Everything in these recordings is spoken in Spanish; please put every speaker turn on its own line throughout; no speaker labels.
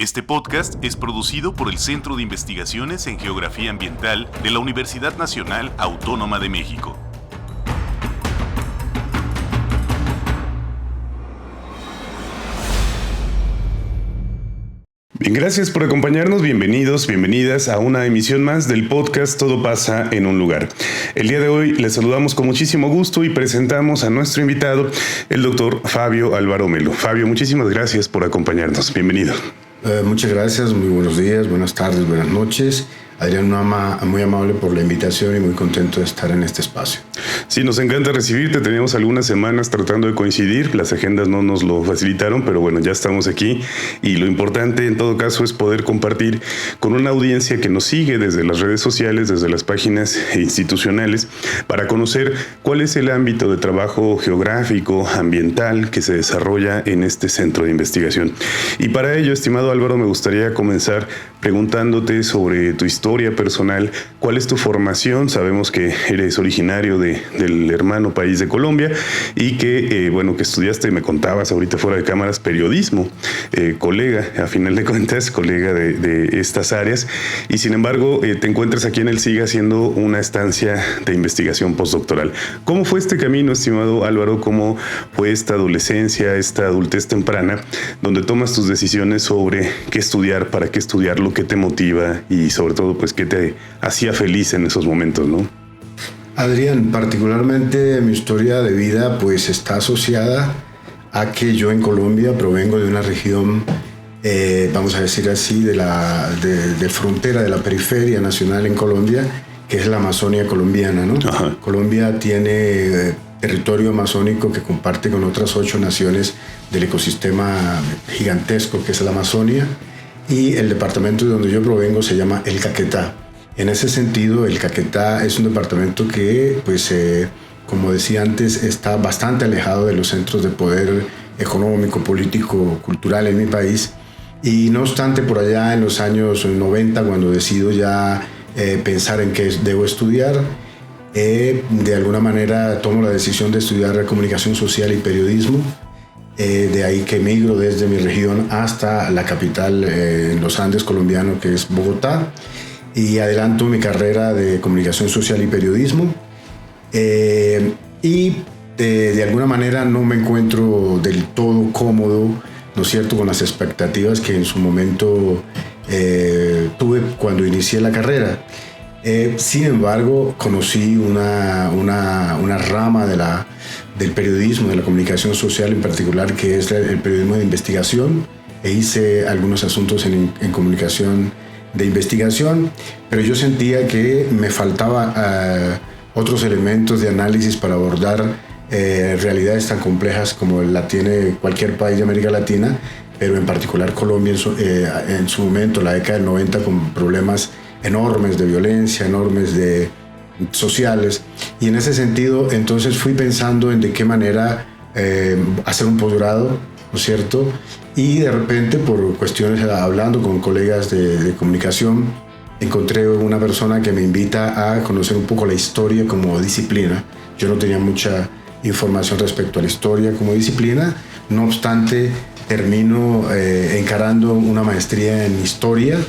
Este podcast es producido por el Centro de Investigaciones en Geografía Ambiental de la Universidad Nacional Autónoma de México.
Bien, gracias por acompañarnos, bienvenidos, bienvenidas a una emisión más del podcast Todo pasa en un lugar. El día de hoy les saludamos con muchísimo gusto y presentamos a nuestro invitado, el doctor Fabio Álvaro Melo. Fabio, muchísimas gracias por acompañarnos, bienvenido.
Muchas gracias, muy buenos días, buenas tardes, buenas noches. Adrián, muy amable por la invitación y muy contento de estar en este espacio.
Sí, nos encanta recibirte. Teníamos algunas semanas tratando de coincidir. Las agendas no nos lo facilitaron, pero bueno, ya estamos aquí. Y lo importante en todo caso es poder compartir con una audiencia que nos sigue desde las redes sociales, desde las páginas institucionales, para conocer cuál es el ámbito de trabajo geográfico, ambiental que se desarrolla en este centro de investigación. Y para ello, estimado Álvaro, me gustaría comenzar preguntándote sobre tu historia personal. ¿Cuál es tu formación? Sabemos que eres originario del hermano país de Colombia y que, que estudiaste, me contabas ahorita fuera de cámaras, periodismo, colega, a final de cuentas, colega de estas áreas. Y sin embargo, te encuentras aquí en el SIG haciendo una estancia de investigación postdoctoral. ¿Cómo fue este camino, estimado Álvaro? ¿Cómo fue esta adolescencia, esta adultez temprana, donde tomas tus decisiones sobre qué estudiar, para qué estudiarlo, qué te motiva y sobre todo, pues, qué te hacía feliz en esos momentos, ¿no?
Adrián, particularmente mi historia de vida pues está asociada a que yo en Colombia provengo de una región, vamos a decir así, de frontera, de la periferia nacional en Colombia, que es la Amazonia colombiana, ¿no? Ajá. Colombia tiene territorio amazónico que comparte con otras 8 naciones del ecosistema gigantesco que es la Amazonia, y el departamento de donde yo provengo se llama El Caquetá. En ese sentido, el Caquetá es un departamento que, pues, como decía antes, está bastante alejado de los centros de poder económico, político, cultural en mi país. Y no obstante, por allá en los años 90, cuando decido ya pensar en qué debo estudiar, de alguna manera tomo la decisión de estudiar comunicación social y periodismo. De ahí que emigro desde mi región hasta la capital en los Andes colombiano, que es Bogotá. Y adelanto mi carrera de comunicación social y periodismo, y de alguna manera no me encuentro del todo cómodo, ¿no es cierto?, con las expectativas que en su momento tuve cuando inicié la carrera. Sin embargo, conocí una rama del periodismo, de la comunicación social en particular, que es el periodismo de investigación, e hice algunos asuntos en comunicación de investigación, pero yo sentía que me faltaba otros elementos de análisis para abordar realidades tan complejas como la tiene cualquier país de América Latina, pero en particular Colombia en su momento, la década del 90, con problemas enormes de violencia, enormes de sociales. Y en ese sentido, entonces fui pensando en de qué manera hacer un posgrado, ¿no es cierto? Y de repente, por cuestiones, hablando con colegas de comunicación, encontré una persona que me invita a conocer un poco la historia como disciplina. Yo no tenía mucha información respecto a la historia como disciplina, no obstante, termino encarando una maestría en historia.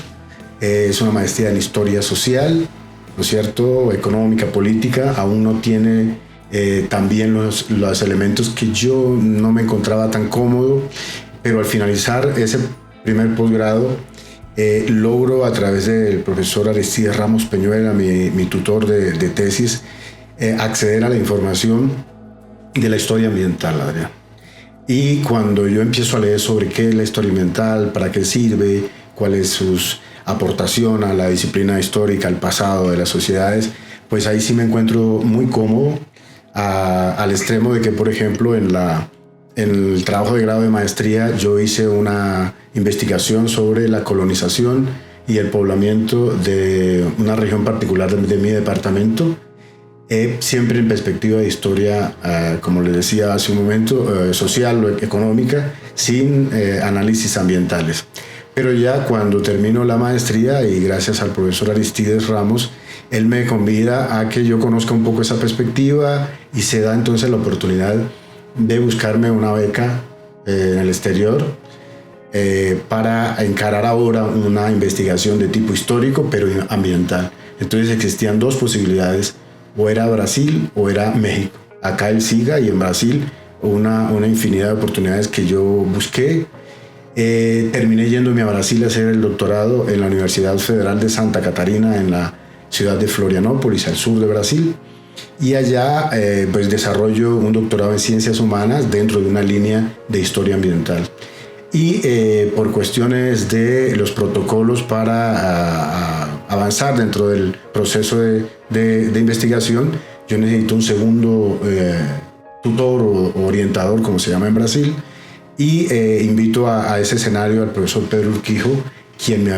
Es una maestría en historia social, ¿no es cierto?, económica, política. Aún no tiene también los elementos que yo no me encontraba tan cómodo, pero al finalizar ese primer posgrado, logro a través del profesor Aristides Ramos Peñuela, mi tutor de tesis, acceder a la información de la historia ambiental, Adrián. Y cuando yo empiezo a leer sobre qué es la historia ambiental, para qué sirve, cuál es su aportación a la disciplina histórica, al pasado de las sociedades, pues ahí sí me encuentro muy cómodo, al extremo de que, por ejemplo, en el trabajo de grado de maestría yo hice una investigación sobre la colonización y el poblamiento de una región particular de mi departamento, siempre en perspectiva de historia, como les decía hace un momento, social o económica, sin análisis ambientales. Pero ya cuando termino la maestría, y gracias al profesor Aristides Ramos, él me convida a que yo conozca un poco esa perspectiva, y se da entonces la oportunidad de buscarme una beca en el exterior, para encarar ahora una investigación de tipo histórico, pero ambiental. Entonces existían dos posibilidades, o era Brasil o era México. Acá el SIGA y en Brasil una infinidad de oportunidades que yo busqué. Terminé yéndome a Brasil a hacer el doctorado en la Universidad Federal de Santa Catarina en la ciudad de Florianópolis, al sur de Brasil. Y allá pues desarrollo un doctorado en ciencias humanas dentro de una línea de historia ambiental. Y por cuestiones de los protocolos para avanzar dentro del proceso de investigación, yo necesito un segundo tutor o orientador, como se llama en Brasil, y invito a ese escenario al profesor Pedro Urquijo, quien yo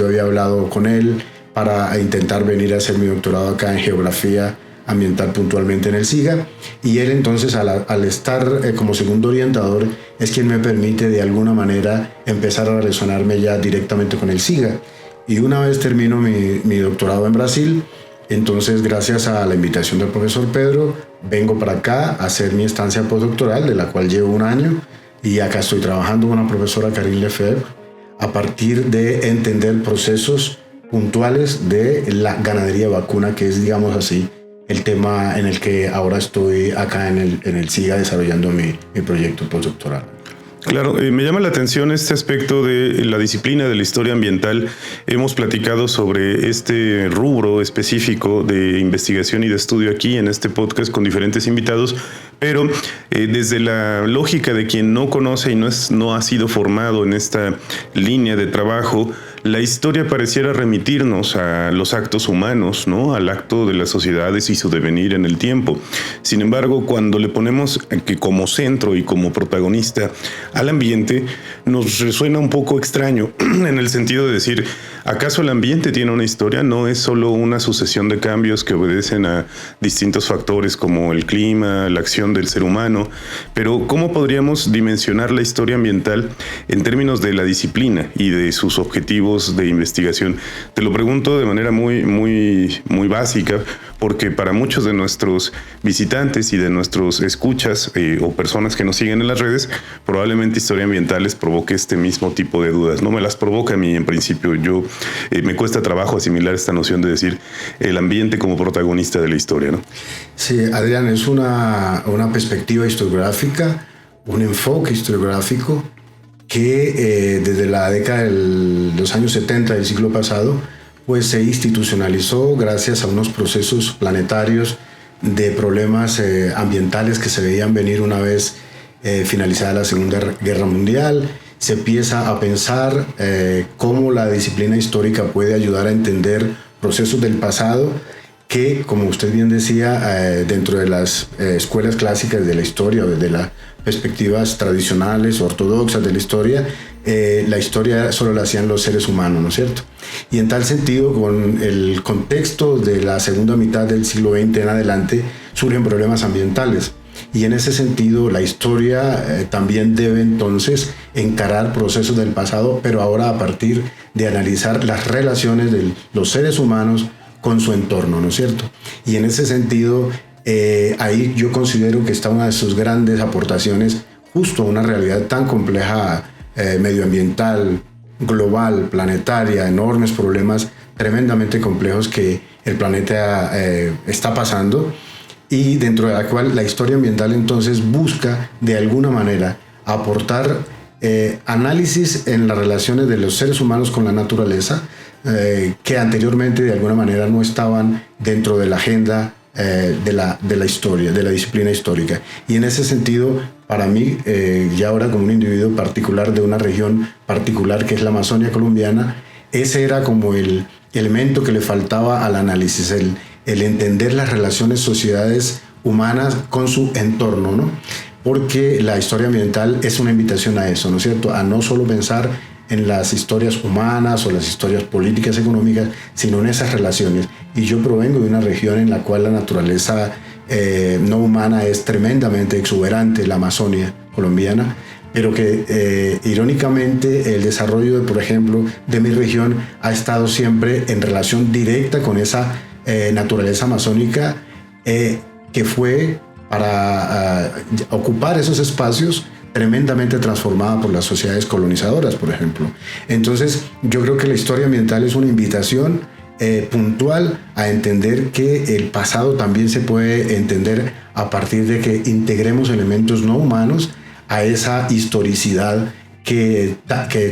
había hablado con él para intentar venir a hacer mi doctorado acá en geografía ambiental, puntualmente en el SIGA, y él entonces al estar como segundo orientador es quien me permite de alguna manera empezar a relacionarme ya directamente con el SIGA. Y una vez termino mi doctorado en Brasil, entonces gracias a la invitación del profesor Pedro vengo para acá a hacer mi estancia postdoctoral, de la cual llevo 1 año, y acá estoy trabajando con la profesora Karine Lefebvre a partir de entender procesos puntuales de la ganadería vacuna, que es, digamos así, el tema en el que ahora estoy acá en el SIGA desarrollando mi proyecto postdoctoral.
Claro, me llama la atención este aspecto de la disciplina de la historia ambiental. Hemos platicado sobre este rubro específico de investigación y de estudio aquí en este podcast con diferentes invitados, pero desde la lógica de quien no conoce y no ha sido formado en esta línea de trabajo, la historia pareciera remitirnos a los actos humanos, ¿no? Al acto de las sociedades y su devenir en el tiempo. Sin embargo, cuando le ponemos que como centro y como protagonista al ambiente, nos resuena un poco extraño en el sentido de decir, ¿acaso el ambiente tiene una historia? No es solo una sucesión de cambios que obedecen a distintos factores como el clima, la acción del ser humano, pero ¿cómo podríamos dimensionar la historia ambiental en términos de la disciplina y de sus objetivos de investigación? Te lo pregunto de manera muy básica, porque para muchos de nuestros visitantes y de nuestros escuchas o personas que nos siguen en las redes, probablemente historia ambiental les provoque este mismo tipo de dudas. No me las provoca a mí en principio. Me cuesta trabajo asimilar esta noción de decir el ambiente como protagonista de la historia, ¿no?
Sí, Adrián, es una perspectiva historiográfica, un enfoque historiográfico que desde la década de los años 70 del siglo pasado pues se institucionalizó gracias a unos procesos planetarios de problemas ambientales que se veían venir una vez finalizada la Segunda Guerra Mundial. Se empieza a pensar cómo la disciplina histórica puede ayudar a entender procesos del pasado que, como usted bien decía, dentro de las escuelas clásicas de la historia o desde las perspectivas tradicionales, ortodoxas de la historia solo la hacían los seres humanos, ¿no es cierto? Y en tal sentido, con el contexto de la segunda mitad del siglo XX en adelante, surgen problemas ambientales. Y en ese sentido, la historia también debe entonces encarar procesos del pasado, pero ahora a partir de analizar las relaciones de los seres humanos con su entorno, ¿no es cierto? Y en ese sentido, ahí yo considero que está una de sus grandes aportaciones justo a una realidad tan compleja medioambiental, global, planetaria, enormes problemas tremendamente complejos que el planeta está pasando, y dentro de la cual la historia ambiental entonces busca de alguna manera aportar análisis en las relaciones de los seres humanos con la naturaleza que anteriormente de alguna manera no estaban dentro de la agenda de la historia, de la disciplina histórica. Y en ese sentido, para mí, ya ahora como un individuo particular de una región particular que es la Amazonia colombiana, ese era como el elemento que le faltaba al análisis, el entender las relaciones sociedades humanas con su entorno, ¿no? Porque la historia ambiental es una invitación a eso, ¿no es cierto? A no solo pensar en las historias humanas o las historias políticas, económicas, sino en esas relaciones. Y yo provengo de una región en la cual la naturaleza no humana es tremendamente exuberante, la Amazonia colombiana, pero que irónicamente el desarrollo, por ejemplo, de mi región ha estado siempre en relación directa con esa naturaleza amazónica que fue para ocupar esos espacios tremendamente transformada por las sociedades colonizadoras, por ejemplo. Entonces, yo creo que la historia ambiental es una invitación puntual a entender que el pasado también se puede entender a partir de que integremos elementos no humanos a esa historicidad que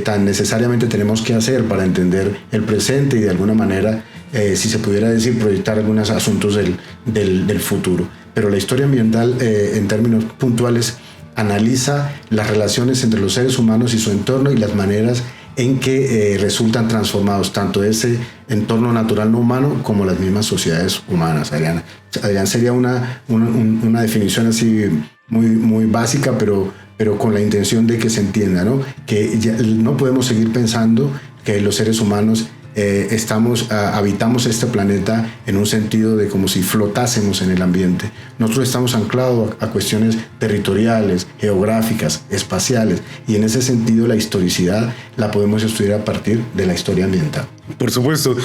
tan necesariamente tenemos que hacer para entender el presente y de alguna manera, si se pudiera decir, proyectar algunos asuntos del futuro. Pero la historia ambiental, en términos puntuales, analiza las relaciones entre los seres humanos y su entorno y las maneras en que resultan transformados tanto ese entorno natural no humano como las mismas sociedades humanas. Adrián, sería una definición así muy básica, pero con la intención de que se entienda, ¿no? Que ya no podemos seguir pensando que los seres humanos habitamos este planeta en un sentido de como si flotásemos en el ambiente. Nosotros estamos anclados a cuestiones territoriales, geográficas, espaciales, y en ese sentido la historicidad la podemos estudiar a partir de la historia ambiental.
Por supuesto.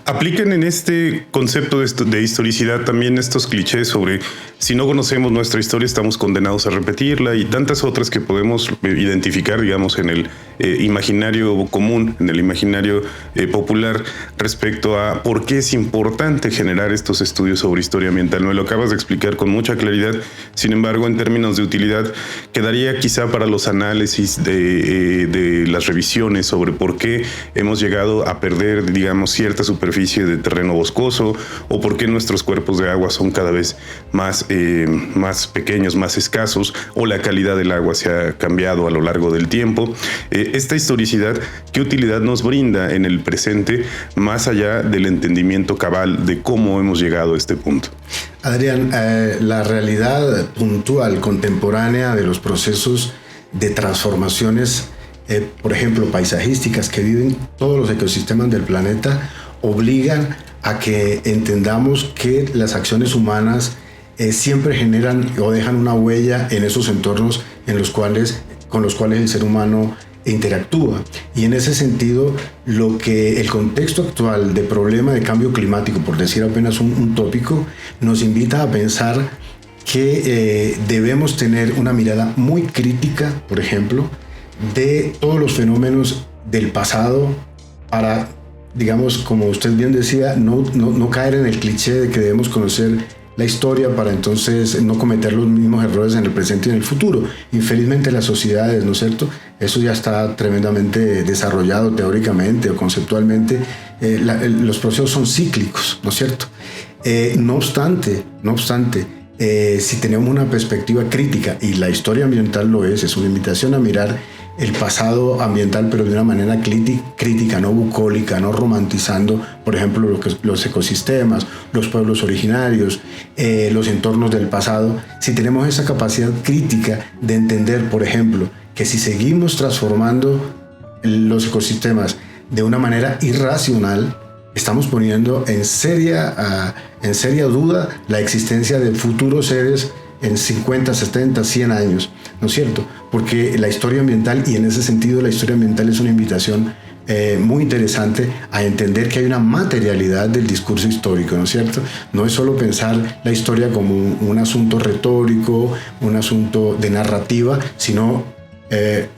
Aplican en este concepto de historicidad también estos clichés sobre si no conocemos nuestra historia estamos condenados a repetirla y tantas otras que podemos identificar, digamos, en el imaginario común, en el imaginario popular respecto a por qué es importante generar estos estudios sobre historia ambiental. Me lo acabas de explicar con mucha claridad. Sin embargo, en términos de utilidad, quedaría quizá para los análisis de las revisiones sobre por qué hemos llegado a perder, digamos, cierta superficie de terreno boscoso o por qué nuestros cuerpos de agua son cada vez más pequeños, más escasos, o la calidad del agua se ha cambiado a lo largo del tiempo. Esta historicidad, ¿qué utilidad nos brinda en el presente más allá del entendimiento cabal de cómo hemos llegado a este punto?
Adrián, la realidad puntual, contemporánea de los procesos de transformaciones, por ejemplo, paisajísticas que viven todos los ecosistemas del planeta, obligan a que entendamos que las acciones humanas siempre generan o dejan una huella en esos entornos con los cuales el ser humano interactúa. Y en ese sentido, el contexto actual de problema de cambio climático, por decir apenas un tópico, nos invita a pensar que debemos tener una mirada muy crítica, por ejemplo, de todos los fenómenos del pasado para, digamos, como usted bien decía, no caer en el cliché de que debemos conocer la historia para entonces no cometer los mismos errores en el presente y en el futuro. Infelizmente las sociedades, ¿no es cierto? Eso ya está tremendamente desarrollado teóricamente o conceptualmente. Los procesos son cíclicos, ¿no es cierto? No obstante, si tenemos una perspectiva crítica, y la historia ambiental lo es una invitación a mirar el pasado ambiental, pero de una manera crítica, no bucólica, no romantizando, por ejemplo, los ecosistemas, los pueblos originarios, los entornos del pasado. Si tenemos esa capacidad crítica de entender, por ejemplo, que si seguimos transformando los ecosistemas de una manera irracional, estamos poniendo en seria duda la existencia de futuros seres en 50, 70, 100 años, ¿no es cierto? Porque la historia ambiental, y en ese sentido la historia ambiental es una invitación muy interesante a entender que hay una materialidad del discurso histórico, ¿no es cierto? No es solo pensar la historia como un asunto retórico, un asunto de narrativa, sino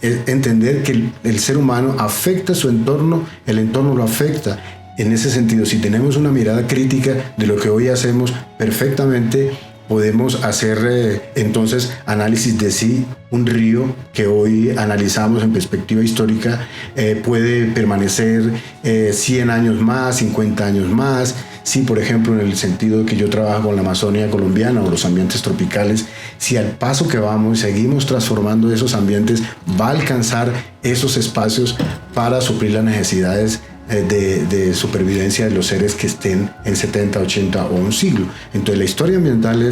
entender que el ser humano afecta su entorno, el entorno lo afecta. En ese sentido, si tenemos una mirada crítica de lo que hoy hacemos, perfectamente podemos hacer entonces análisis de si un río que hoy analizamos en perspectiva histórica puede permanecer 100 años más, 50 años más. Si, por ejemplo, en el sentido de que yo trabajo con la Amazonía colombiana o los ambientes tropicales, si al paso que vamos seguimos transformando esos ambientes, va a alcanzar esos espacios para suplir las necesidades de supervivencia de los seres que estén en 70, 80 o un siglo. Entonces la historia ambiental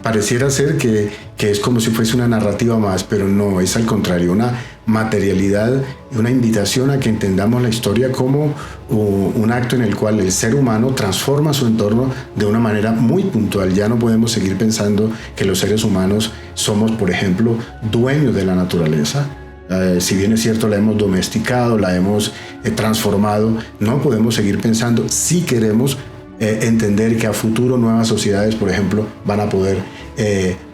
pareciera ser que es como si fuese una narrativa más, pero no, es al contrario, una materialidad, una invitación a que entendamos la historia como un acto en el cual el ser humano transforma su entorno de una manera muy puntual. Ya no podemos seguir pensando que los seres humanos somos, por ejemplo, dueños de la naturaleza. Si bien es cierto, la hemos domesticado, la hemos transformado, no podemos seguir pensando, si queremos entender que a futuro nuevas sociedades, por ejemplo, van a poder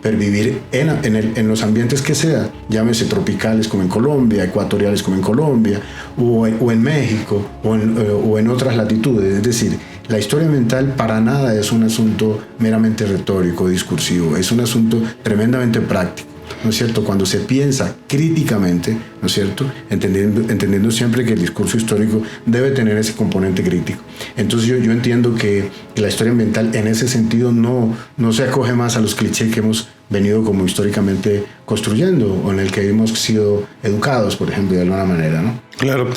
pervivir en los ambientes que sea, llámese tropicales como en Colombia, ecuatoriales como en Colombia, o en México, o en otras latitudes. Es decir, la historia ambiental para nada es un asunto meramente retórico, discursivo, es un asunto tremendamente práctico, ¿no es cierto? Cuando se piensa críticamente, ¿no es cierto? Entendiendo siempre que el discurso histórico debe tener ese componente crítico. Entonces yo entiendo que la historia ambiental en ese sentido no se acoge más a los clichés que hemos venido como históricamente construyendo o en el que hemos sido educados, por ejemplo, de alguna manera, ¿no?
Claro.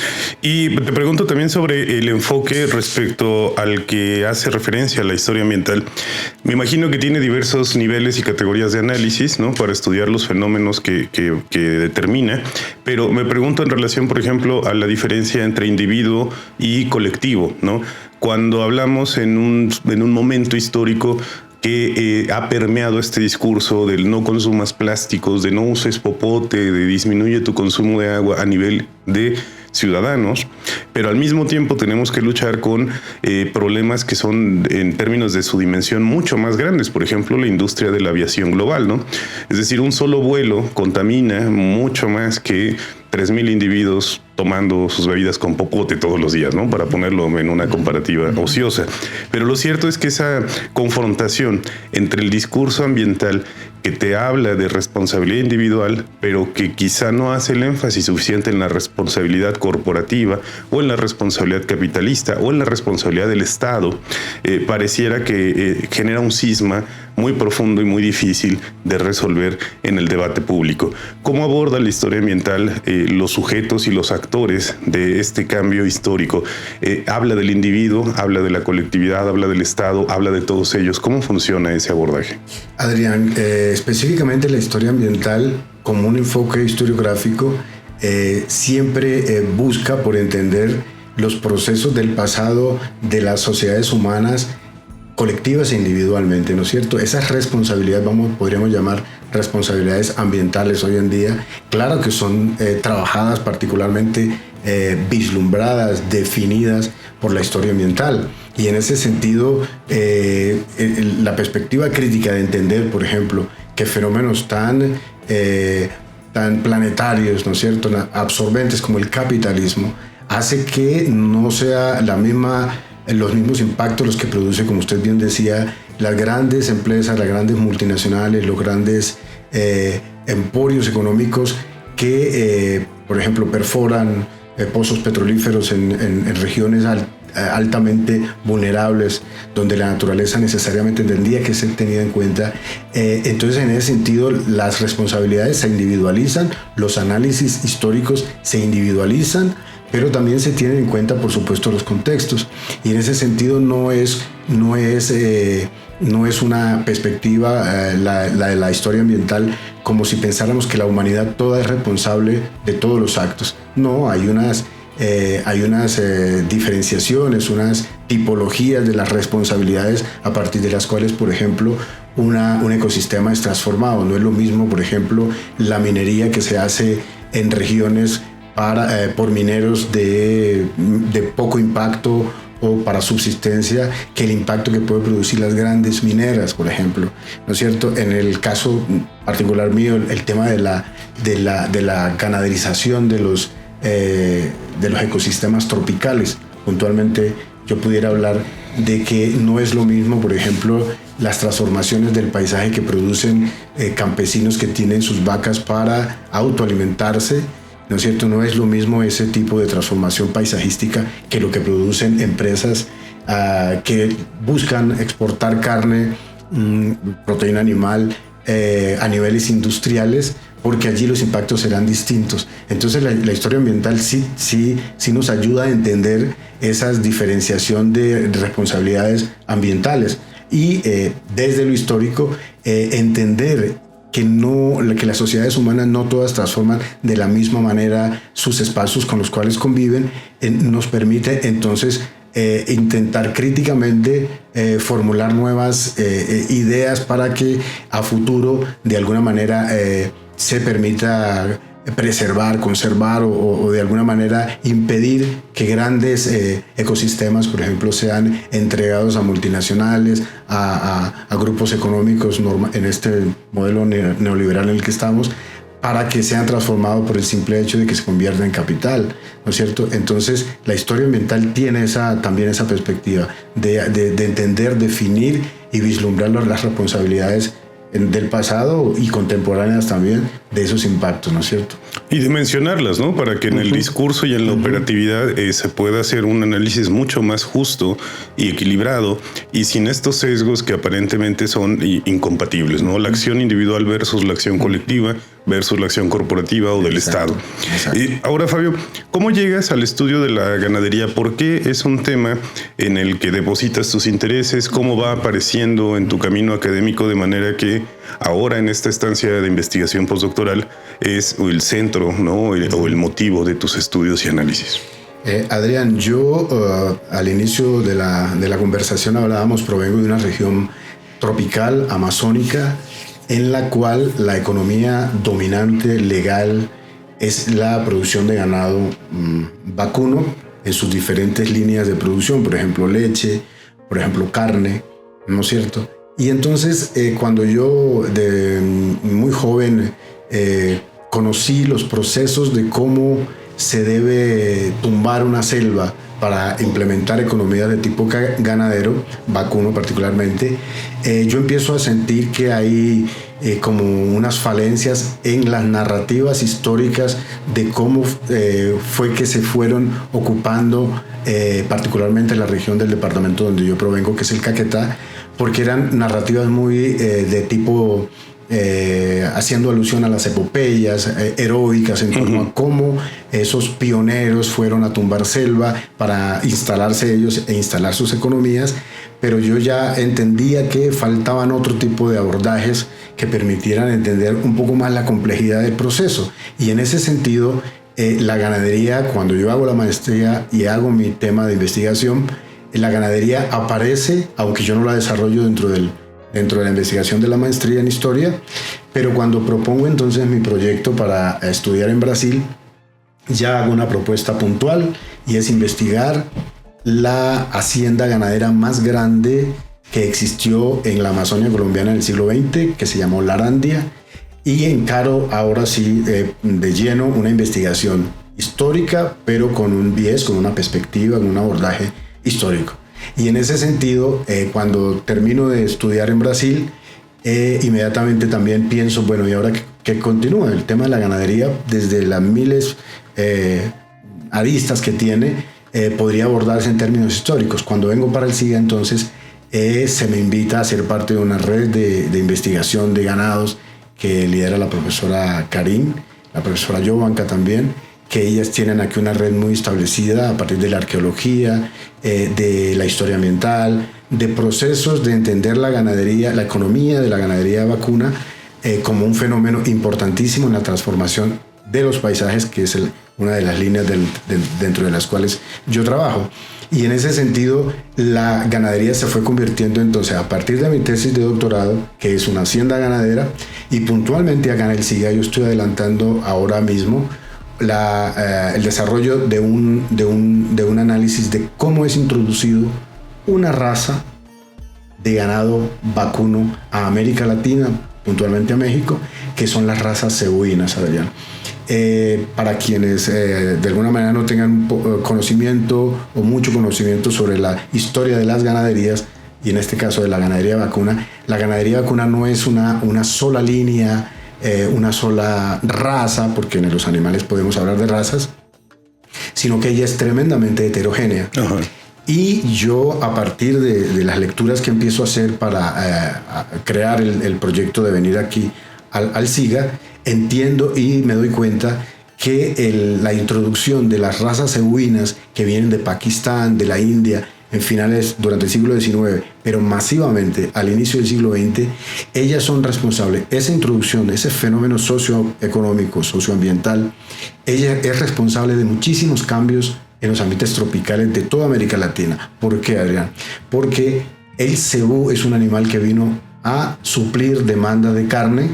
Y te pregunto también sobre el enfoque respecto al que hace referencia a la historia ambiental. Me imagino que tiene diversos niveles y categorías de análisis, ¿no? Para estudiar los fenómenos que determina. Pero me pregunto en relación, por ejemplo, a la diferencia entre individuo y colectivo, ¿no? Cuando hablamos en un momento histórico que ha permeado este discurso del no consumas plásticos, de no uses popote, de disminuye tu consumo de agua a nivel de ciudadanos, pero al mismo tiempo tenemos que luchar con problemas que son en términos de su dimensión mucho más grandes, por ejemplo la industria de la aviación global, ¿no? Es decir, un solo vuelo contamina mucho más que 3,000 individuos tomando sus bebidas con popote todos los días, ¿no? Para ponerlo en una comparativa ociosa. Pero lo cierto es que esa confrontación entre el discurso ambiental que te habla de responsabilidad individual, pero que quizá no hace el énfasis suficiente en la responsabilidad corporativa o en la responsabilidad capitalista o en la responsabilidad del Estado, pareciera que genera un cisma muy profundo y muy difícil de resolver en el debate público. ¿Cómo aborda la historia ambiental los sujetos y los actores de este cambio histórico? Habla del individuo, habla de la colectividad, habla del Estado, habla de todos ellos. ¿Cómo funciona ese abordaje?
Adrián, específicamente la historia ambiental como un enfoque historiográfico siempre busca por entender los procesos del pasado de las sociedades humanas colectivas e individualmente, ¿no es cierto? Esas responsabilidades, podríamos llamar responsabilidades ambientales hoy en día, claro que son trabajadas particularmente, vislumbradas, definidas por la historia ambiental. Y en ese sentido, la perspectiva crítica de entender, por ejemplo, que fenómenos tan planetarios, ¿no es cierto?, absorbentes como el capitalismo, hace que no sea los mismos impactos los que produce, como usted bien decía, las grandes empresas, las grandes multinacionales, los grandes emporios económicos que, por ejemplo, perforan pozos petrolíferos en regiones altamente vulnerables, donde la naturaleza necesariamente tendría que ser tenida en cuenta. Entonces, en ese sentido, las responsabilidades se individualizan, los análisis históricos se individualizan, pero también se tienen en cuenta, por supuesto, los contextos. Y en ese sentido no es una perspectiva, la de la historia ambiental, como si pensáramos que la humanidad toda es responsable de todos los actos. No, hay unas diferenciaciones, unas tipologías de las responsabilidades a partir de las cuales, por ejemplo, un ecosistema es transformado. No es lo mismo, por ejemplo, la minería que se hace en regiones por mineros de poco impacto o para subsistencia, que el impacto que puede producir las grandes mineras, por ejemplo, ¿no es cierto? En el caso particular mío, el tema de la ganaderización de los ecosistemas tropicales, puntualmente yo pudiera hablar de que no es lo mismo, por ejemplo, las transformaciones del paisaje que producen campesinos que tienen sus vacas para autoalimentarse, ¿no es cierto? No es lo mismo ese tipo de transformación paisajística que lo que producen empresas que buscan exportar carne, proteína animal a niveles industriales, porque allí los impactos serán distintos. Entonces la historia ambiental sí nos ayuda a entender esa diferenciación de responsabilidades ambientales y desde lo histórico entender que las sociedades humanas no todas transforman de la misma manera sus espacios con los cuales conviven, nos permite entonces intentar críticamente formular nuevas ideas para que a futuro de alguna manera se permita preservar, conservar o de alguna manera impedir que grandes ecosistemas, por ejemplo, sean entregados a multinacionales, a grupos económicos en este modelo neoliberal en el que estamos, para que sean transformados por el simple hecho de que se convierta en capital, ¿no es cierto? Entonces, la historia ambiental tiene también esa perspectiva de entender, definir y vislumbrar las responsabilidades del pasado y contemporáneas también de esos impactos, ¿no es cierto?
Y de mencionarlas, ¿no? Para que en el discurso y en la operatividad se pueda hacer un análisis mucho más justo y equilibrado y sin estos sesgos que aparentemente son incompatibles, ¿no? La acción individual versus la acción colectiva versus la acción corporativa o del Estado. Ahora, Fabio, ¿cómo llegas al estudio de la ganadería? ¿Por qué es un tema en el que depositas tus intereses? ¿Cómo va apareciendo en tu camino académico de manera que ahora en esta estancia de investigación postdoctoral es el centro, ¿no? o el motivo de tus estudios y análisis?
Adrián, yo al inicio de la conversación hablábamos, provengo de una región tropical, amazónica, en la cual la economía dominante legal es la producción de ganado vacuno en sus diferentes líneas de producción, por ejemplo leche, por ejemplo carne, ¿no es cierto? Y entonces cuando yo de muy joven conocí los procesos de cómo se debe tumbar una selva para implementar economías de tipo ganadero, vacuno particularmente, yo empiezo a sentir que hay como unas falencias en las narrativas históricas de cómo fue que se fueron ocupando particularmente la región del departamento donde yo provengo, que es el Caquetá, porque eran narrativas muy de tipo haciendo alusión a las epopeyas heroicas en torno a cómo esos pioneros fueron a tumbar selva para instalarse ellos e instalar sus economías, pero yo ya entendía que faltaban otro tipo de abordajes que permitieran entender un poco más la complejidad del proceso. Y en ese sentido, la ganadería, cuando yo hago la maestría y hago mi tema de investigación, la ganadería aparece, aunque yo no la desarrollo dentro de la investigación de la maestría en historia, pero cuando propongo entonces mi proyecto para estudiar en Brasil, ya hago una propuesta puntual y es investigar la hacienda ganadera más grande que existió en la Amazonia colombiana en el siglo XX, que se llamó Larandia, y encaro ahora sí de lleno una investigación histórica, pero con un bies, con una perspectiva, con un abordaje histórico. Y en ese sentido, cuando termino de estudiar en Brasil, inmediatamente también pienso, bueno, ¿y ahora qué continúa? El tema de la ganadería, desde las miles aristas que tiene, podría abordarse en términos históricos. Cuando vengo para el SIGA, entonces, se me invita a ser parte de una red de investigación de ganados que lidera la profesora Karim, la profesora Jovanka también, que ellas tienen aquí una red muy establecida a partir de la arqueología, de la historia ambiental, de procesos de entender la ganadería, la economía de la ganadería vacuna como un fenómeno importantísimo en la transformación de los paisajes, que es una de las líneas dentro de las cuales yo trabajo. Y en ese sentido, la ganadería se fue convirtiendo entonces, a partir de mi tesis de doctorado, que es una hacienda ganadera, y puntualmente acá en el SIGA yo estoy adelantando ahora mismo el desarrollo de un análisis de cómo es introducido una raza de ganado vacuno a América Latina, puntualmente a México, que son las razas cebuinas, Adrián. Para quienes de alguna manera no tengan conocimiento o mucho conocimiento sobre la historia de las ganaderías, y en este caso de la ganadería vacuna no es una sola línea, una sola raza, porque en los animales podemos hablar de razas, sino que ella es tremendamente heterogénea. Uh-huh. Y yo, a partir de las lecturas que empiezo a hacer para crear el proyecto de venir aquí al SIGA, entiendo y me doy cuenta que la introducción de las razas cebuinas que vienen de Pakistán, de la India, en finales durante el siglo XIX, pero masivamente al inicio del siglo XX, ellas son responsables. Esa introducción, ese fenómeno socioeconómico, socioambiental, ella es responsable de muchísimos cambios en los ambientes tropicales de toda América Latina. ¿Por qué, Adrián? Porque el cebú es un animal que vino a suplir demanda de carne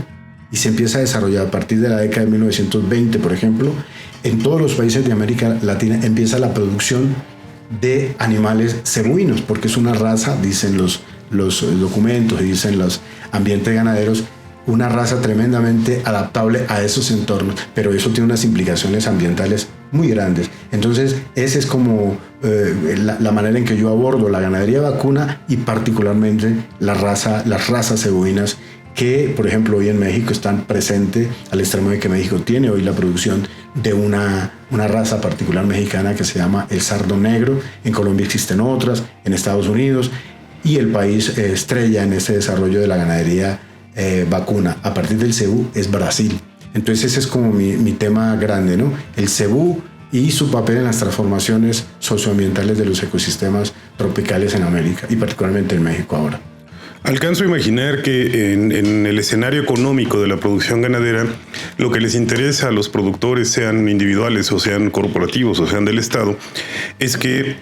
y se empieza a desarrollar a partir de la década de 1920, por ejemplo, en todos los países de América Latina empieza la producción de animales cebuinos, porque es una raza, dicen los documentos y dicen los ambientes ganaderos, una raza tremendamente adaptable a esos entornos, pero eso tiene unas implicaciones ambientales muy grandes. Entonces, esa es como la manera en que yo abordo la ganadería vacuna y particularmente las razas cebuinas que, por ejemplo, hoy en México están presentes, al extremo de que México tiene hoy la producción de una raza particular mexicana que se llama el sardo negro. En Colombia existen otras, en Estados Unidos, y el país estrella en este desarrollo de la ganadería vacuna a partir del cebú es Brasil. Entonces ese es como mi tema grande, ¿no? El cebú y su papel en las transformaciones socioambientales de los ecosistemas tropicales en América y particularmente en México ahora.
Alcanzo a imaginar que en el escenario económico de la producción ganadera, lo que les interesa a los productores, sean individuales o sean corporativos o sean del Estado, es que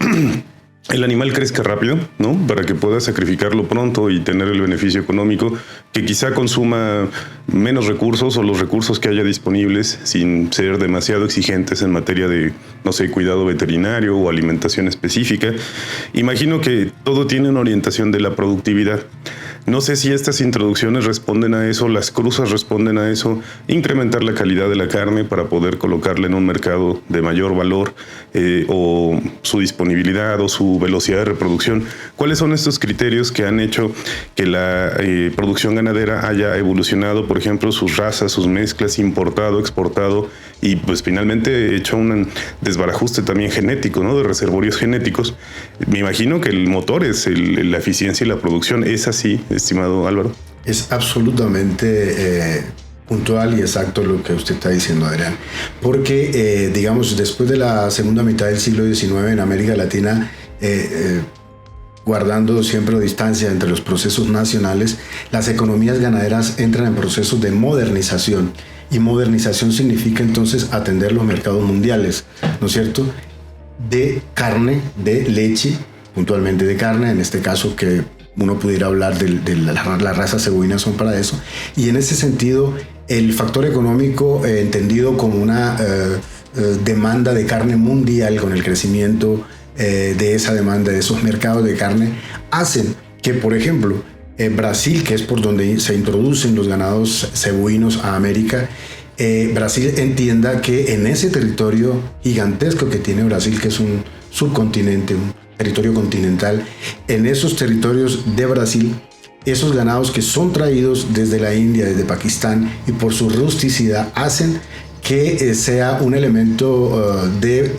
el animal crezca rápido, ¿no? Para que pueda sacrificarlo pronto y tener el beneficio económico, que quizá consuma menos recursos o los recursos que haya disponibles sin ser demasiado exigentes en materia de, no sé, cuidado veterinario o alimentación específica. Imagino que todo tiene una orientación de la productividad. No sé si estas introducciones responden a eso, las cruzas responden a eso, incrementar la calidad de la carne para poder colocarla en un mercado de mayor valor o su disponibilidad o su velocidad de reproducción. ¿Cuáles son estos criterios que han hecho que la producción ganadera haya evolucionado, por ejemplo, sus razas, sus mezclas, importado, exportado y pues finalmente hecho un desbarajuste también genético, ¿no? De reservorios genéticos? Me imagino que el motor es la eficiencia y la producción. ¿Es así, estimado Álvaro?
Es absolutamente puntual y exacto lo que usted está diciendo, Adrián. Porque, digamos, después de la segunda mitad del siglo XIX en América Latina, guardando siempre distancia entre los procesos nacionales, las economías ganaderas entran en procesos de modernización. Y modernización significa entonces atender los mercados mundiales, ¿no es cierto? De carne, de leche, puntualmente de carne, en este caso que uno pudiera hablar de las razas cebuinas son para eso. Y en ese sentido, el factor económico entendido como una demanda de carne mundial con el crecimiento de esa demanda, de esos mercados de carne, hacen que, por ejemplo, Brasil, que es por donde se introducen los ganados cebuinos a América, Brasil entienda que en ese territorio gigantesco que tiene Brasil, que es un subcontinente, un territorio continental, en esos territorios de Brasil, esos ganados que son traídos desde la India, desde Pakistán, y por su rusticidad hacen que sea un elemento de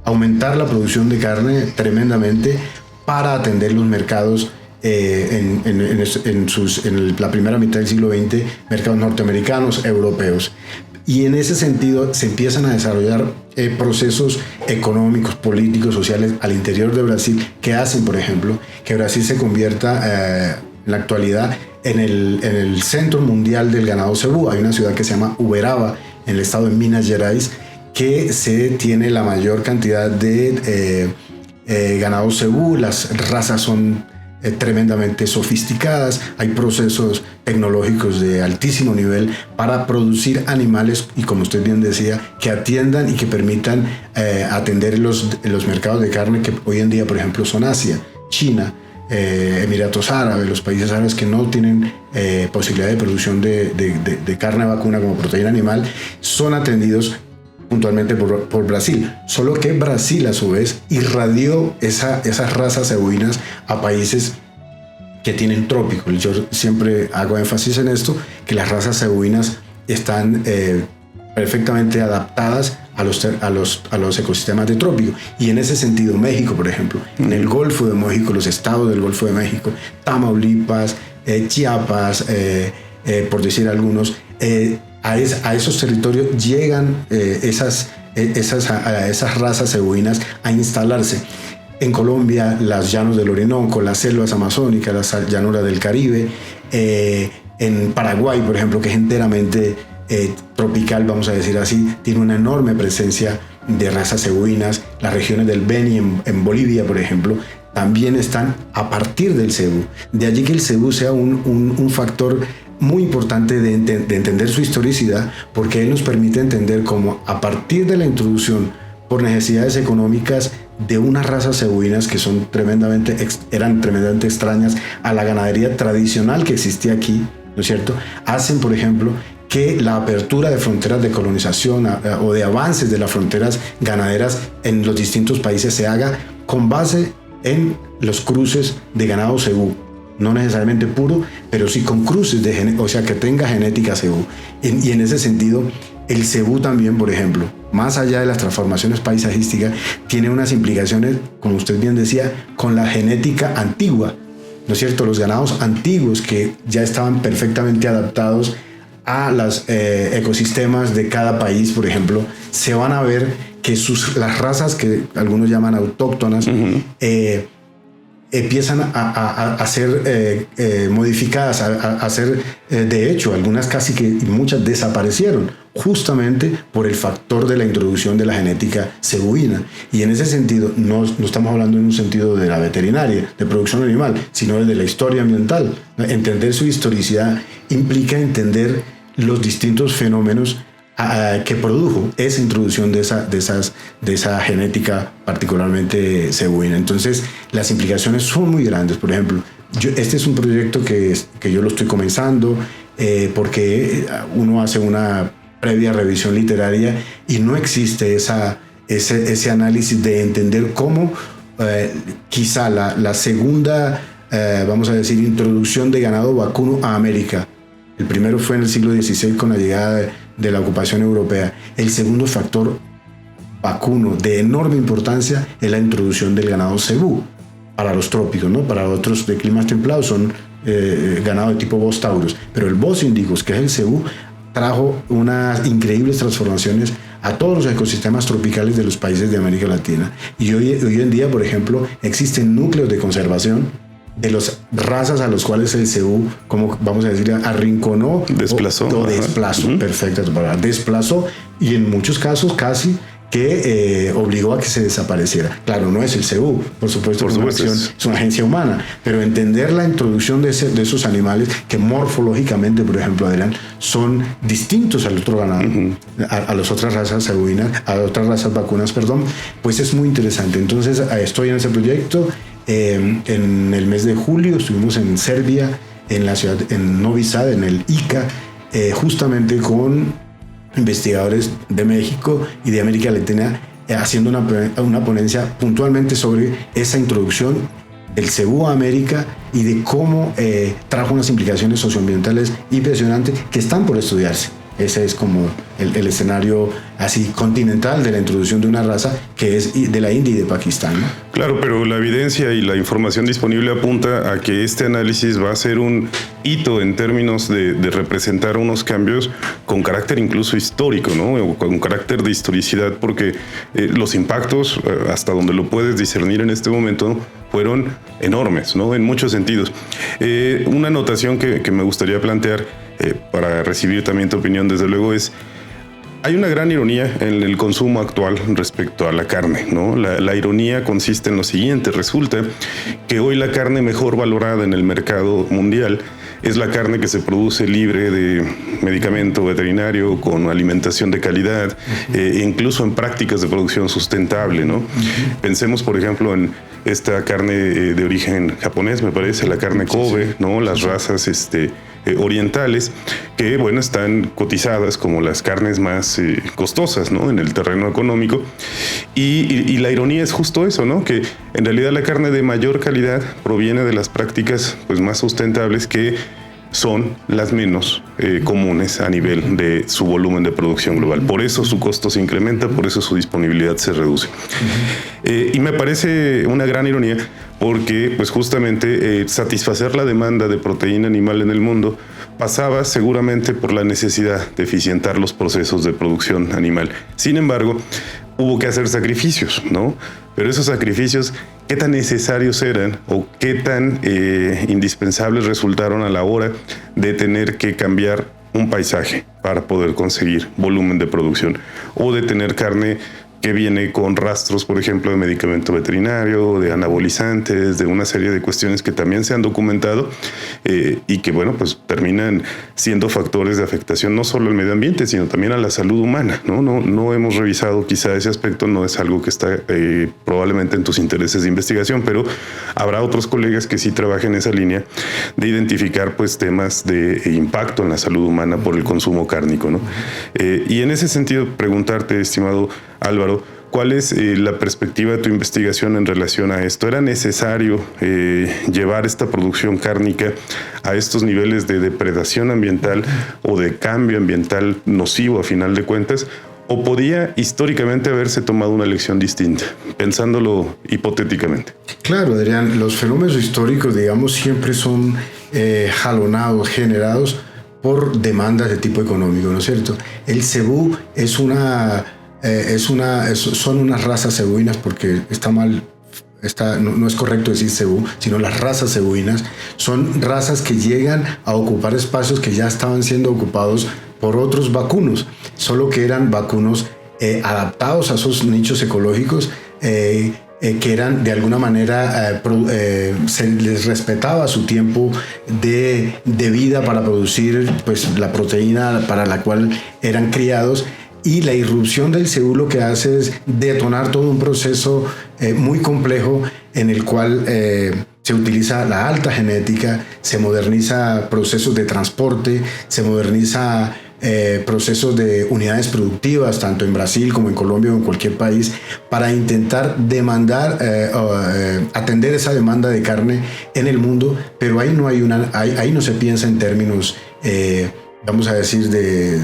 aumentar la producción de carne tremendamente para atender los mercados en la primera mitad del siglo XX, mercados norteamericanos, europeos. Y en ese sentido se empiezan a desarrollar procesos económicos, políticos, sociales al interior de Brasil que hacen, por ejemplo, que Brasil se convierta en la actualidad en el centro mundial del ganado cebú. Hay una ciudad que se llama Uberaba, en el estado de Minas Gerais, que se tiene la mayor cantidad de ganado cebú. Las razas son tremendamente sofisticadas, hay procesos tecnológicos de altísimo nivel para producir animales y, como usted bien decía, que atiendan y que permitan atender los mercados de carne que hoy en día, por ejemplo, son Asia, China, Emiratos Árabes, los países árabes que no tienen posibilidad de producción de carne vacuna como proteína animal, son atendidos puntualmente por Brasil, solo que Brasil a su vez irradió esas razas cebuinas a países que tienen trópicos. Yo siempre hago énfasis en esto, que las razas cebuinas están perfectamente adaptadas a los ecosistemas de trópico, y en ese sentido México, por ejemplo, en el Golfo de México, los estados del Golfo de México, Tamaulipas, Chiapas, por decir algunos, a esos territorios llegan esas razas cebuinas a instalarse. En Colombia, las llanos del Orinoco, las selvas amazónicas, las llanuras del Caribe. En Paraguay, por ejemplo, que es enteramente tropical, vamos a decir así, tiene una enorme presencia de razas cebuinas. Las regiones del Beni en Bolivia, por ejemplo, también están a partir del cebú. De allí que el cebú sea un factor muy importante de entender su historicidad, porque él nos permite entender cómo a partir de la introducción por necesidades económicas de unas razas cebuinas que eran tremendamente extrañas a la ganadería tradicional que existía aquí, ¿no es cierto?, hacen, por ejemplo, que la apertura de fronteras de colonización o de avances de las fronteras ganaderas en los distintos países se haga con base en los cruces de ganado cebú. No necesariamente puro, pero sí con cruces, o sea, que tenga genética cebú. Y en ese sentido, el cebú también, por ejemplo, más allá de las transformaciones paisajísticas, tiene unas implicaciones, como usted bien decía, con la genética antigua, ¿no es cierto? Los ganados antiguos que ya estaban perfectamente adaptados a los ecosistemas de cada país, por ejemplo, se van a ver que las razas que algunos llaman autóctonas, empiezan a ser modificadas, a ser, de hecho, algunas casi que muchas desaparecieron, justamente por el factor de la introducción de la genética cebuina. Y en ese sentido, no estamos hablando en un sentido de la veterinaria, de producción animal, sino desde la historia ambiental. Entender su historicidad implica entender los distintos fenómenos que produjo esa introducción de esa genética particularmente cebuina. Entonces, las implicaciones son muy grandes. Por ejemplo, este es un proyecto que yo lo estoy comenzando porque uno hace una previa revisión literaria y no existe ese análisis de entender cómo quizá la segunda, vamos a decir, introducción de ganado vacuno a América. El primero fue en el siglo XVI con la llegada de la ocupación europea. El segundo factor vacuno de enorme importancia es la introducción del ganado cebú para los trópicos, ¿no? Para otros de climas templados son ganado de tipo Bos taurus, pero el Bos indicus, que es el cebú, trajo unas increíbles transformaciones a todos los ecosistemas tropicales de los países de América Latina. Y hoy en día, por ejemplo, existen núcleos de conservación de las razas a los cuales el cebú, como vamos a decir, arrinconó,
desplazó,
perfecta tu palabra, desplazó, y en muchos casos casi que obligó a que se desapareciera. Claro, no es el cebú, por supuesto, es una agencia humana, pero entender la introducción de esos animales que morfológicamente, por ejemplo, Adrián, son distintos al otro ganado, a las otras razas cebuinas, a otras razas vacunas, perdón, pues es muy interesante. Entonces, estoy en ese proyecto. En el mes de julio estuvimos en Serbia, en la ciudad, en Novi Sad, en el ICA, justamente con investigadores de México y de América Latina, haciendo una ponencia puntualmente sobre esa introducción del cebú a América y de cómo trajo unas implicaciones socioambientales impresionantes que están por estudiarse. Ese es como el escenario así continental de la introducción de una raza que es de la India y de Pakistán, ¿no?
Claro, pero la evidencia y la información disponible apunta a que este análisis va a ser un hito en términos de representar unos cambios con carácter incluso histórico, ¿no? O con carácter de historicidad, porque los impactos, hasta donde lo puedes discernir en este momento, fueron enormes, ¿no? En muchos sentidos. Una anotación que me gustaría plantear para recibir también tu opinión, desde luego, hay una gran ironía en el consumo actual respecto a la carne, ¿no? La ironía consiste en lo siguiente: resulta que hoy la carne mejor valorada en el mercado mundial es la carne que se produce libre de medicamento veterinario, con alimentación de calidad, incluso en prácticas de producción sustentable, ¿no? Pensemos, por ejemplo, en esta carne de origen japonés, me parece, la carne Kobe, ¿no? Las razas orientales, que bueno, están cotizadas como las carnes más costosas, ¿no? En el terreno económico. Y la ironía es justo eso, ¿no? Que en realidad la carne de mayor calidad proviene de las prácticas pues más sustentables, que son las menos comunes a nivel de su volumen de producción global. Por eso su costo se incrementa, por eso su disponibilidad se reduce. Y me parece una gran ironía porque pues justamente satisfacer la demanda de proteína animal en el mundo pasaba seguramente por la necesidad de eficientar los procesos de producción animal. Sin embargo, hubo que hacer sacrificios, ¿no? Pero esos sacrificios, ¿qué tan necesarios eran o qué tan indispensables resultaron a la hora de tener que cambiar un paisaje para poder conseguir volumen de producción, o de tener carne que viene con rastros, por ejemplo, de medicamento veterinario, de anabolizantes, de una serie de cuestiones que también se han documentado y que, bueno, pues terminan siendo factores de afectación no solo al medio ambiente, sino también a la salud humana, ¿no? No hemos revisado quizá ese aspecto, no es algo que está probablemente en tus intereses de investigación, pero habrá otros colegas que sí trabajen en esa línea de identificar pues temas de impacto en la salud humana por el consumo cárnico, ¿no? Y en ese sentido, preguntarte, estimado Álvaro, ¿cuál es la perspectiva de tu investigación en relación a esto? ¿Era necesario llevar esta producción cárnica a estos niveles de depredación ambiental o de cambio ambiental nocivo a final de cuentas? ¿O podía históricamente haberse tomado una elección distinta, pensándolo hipotéticamente?
Claro, Adrián, los fenómenos históricos, digamos, siempre son jalonados, generados por demandas de tipo económico, ¿no es cierto? El cebú son unas razas cebuinas, porque está mal, no es correcto decir cebú, sino las razas cebuinas. Son razas que llegan a ocupar espacios que ya estaban siendo ocupados por otros vacunos, solo que eran vacunos adaptados a esos nichos ecológicos, que eran de alguna manera, se les respetaba su tiempo de vida para producir pues, la proteína para la cual eran criados. Y la irrupción del cebú lo que hace es detonar todo un proceso muy complejo en el cual se utiliza la alta genética, se moderniza procesos de transporte, se moderniza procesos de unidades productivas, tanto en Brasil como en Colombia o en cualquier país, para intentar atender esa demanda de carne en el mundo, pero ahí no se piensa en términos vamos a decir, de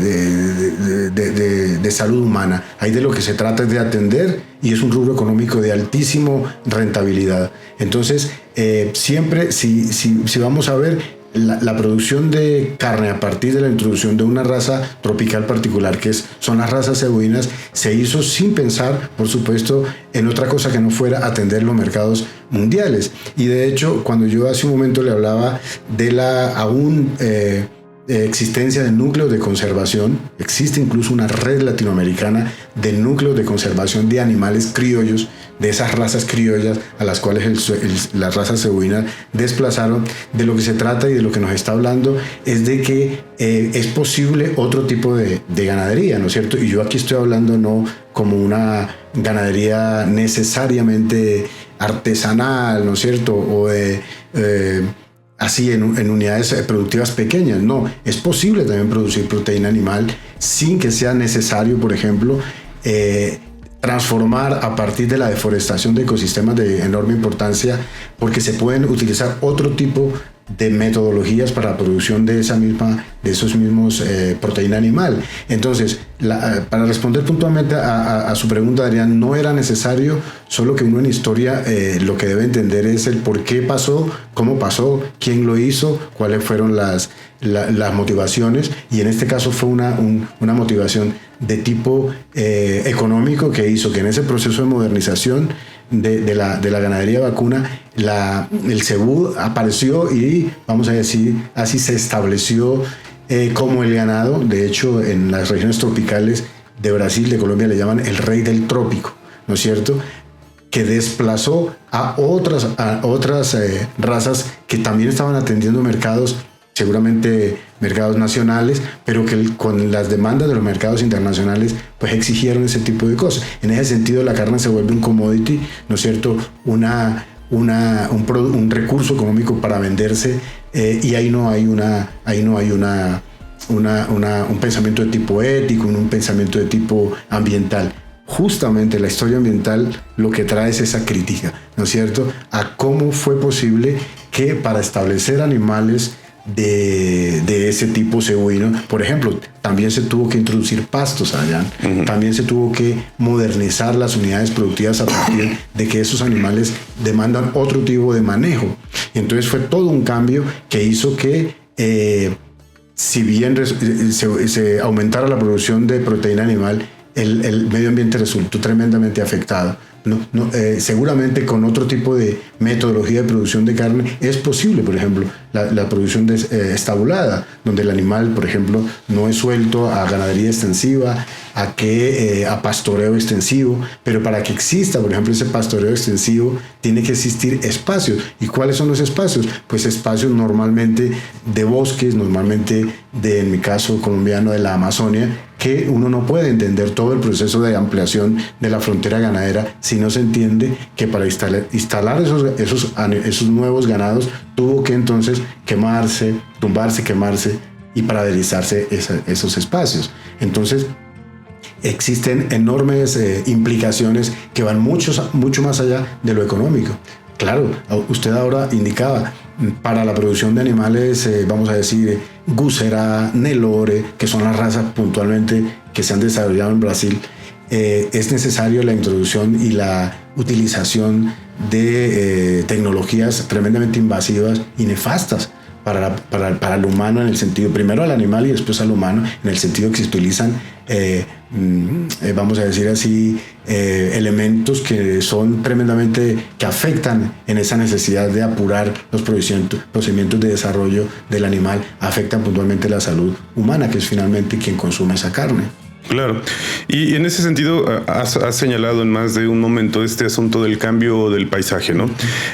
salud humana. Ahí de lo que se trata es de atender, y es un rubro económico de altísima rentabilidad. Entonces, siempre, si vamos a ver, la producción de carne a partir de la introducción de una raza tropical particular, son las razas cebuinas, se hizo sin pensar, por supuesto, en otra cosa que no fuera atender los mercados mundiales. Y de hecho, cuando yo hace un momento le hablaba de la aún existencia de núcleos de conservación, existe incluso una red latinoamericana de núcleos de conservación de animales criollos, de esas razas criollas a las cuales las razas cebuinas desplazaron. De lo que se trata y de lo que nos está hablando es de que es posible otro tipo de ganadería, ¿no es cierto? Y yo aquí estoy hablando no como una ganadería necesariamente artesanal, ¿no es cierto? O así en unidades productivas pequeñas. No, es posible también producir proteína animal sin que sea necesario, por ejemplo, transformar a partir de la deforestación de ecosistemas de enorme importancia, porque se pueden utilizar otro tipo de metodologías para la producción de esos mismos proteína animal. Entonces, para responder puntualmente a su pregunta, Adrián, no era necesario, solo que uno en historia lo que debe entender es el por qué pasó, cómo pasó, quién lo hizo, cuáles fueron las motivaciones, y en este caso fue una motivación de tipo económico, que hizo que en ese proceso de modernización de la ganadería vacuna, el cebú apareció y, vamos a decir, así se estableció como el ganado. De hecho, en las regiones tropicales de Brasil, de Colombia, le llaman el rey del trópico, ¿no es cierto?, que desplazó a otras razas que también estaban atendiendo mercados, seguramente mercados nacionales, pero que con las demandas de los mercados internacionales pues exigieron ese tipo de cosas. En ese sentido, la carne se vuelve un commodity, ¿no es cierto?, un recurso económico para venderse, y ahí no hay un pensamiento de tipo ético, un pensamiento de tipo ambiental. Justamente la historia ambiental lo que trae es esa crítica, ¿no es cierto?, a cómo fue posible que para establecer animales de ese tipo cebuino, por ejemplo, también se tuvo que introducir pastos allá, también se tuvo que modernizar las unidades productivas a partir de que esos animales demandan otro tipo de manejo. Y entonces fue todo un cambio que hizo que si bien se aumentara la producción de proteína animal, el medio ambiente resultó tremendamente afectado seguramente con otro tipo de metodología de producción de carne es posible, por ejemplo, la producción estabulada, donde el animal, por ejemplo, no es suelto a ganadería extensiva, a pastoreo extensivo, pero para que exista, por ejemplo, ese pastoreo extensivo, tiene que existir espacios. ¿Y cuáles son los espacios? Pues espacios normalmente de bosques, normalmente en mi caso colombiano, de la Amazonia, que uno no puede entender todo el proceso de ampliación de la frontera ganadera si no se entiende que para instalar esos nuevos ganados tuvo que entonces tumbarse, quemarse y paradelizarse esos espacios. Entonces, existen enormes implicaciones que van mucho más allá de lo económico. Claro, usted ahora indicaba, para la producción de animales, vamos a decir, Gusera, Nelore, que son las razas puntualmente que se han desarrollado en Brasil, es necesario la introducción y la utilización de tecnologías tremendamente invasivas y nefastas para el humano, en el sentido, primero al animal y después al humano, en el sentido que se utilizan, vamos a decir así, elementos que son que afectan en esa necesidad de apurar los procedimientos de desarrollo del animal, afectan puntualmente la salud humana, que es finalmente quien consume esa carne.
Claro. Y en ese sentido has señalado en más de un momento este asunto del cambio del paisaje, ¿no?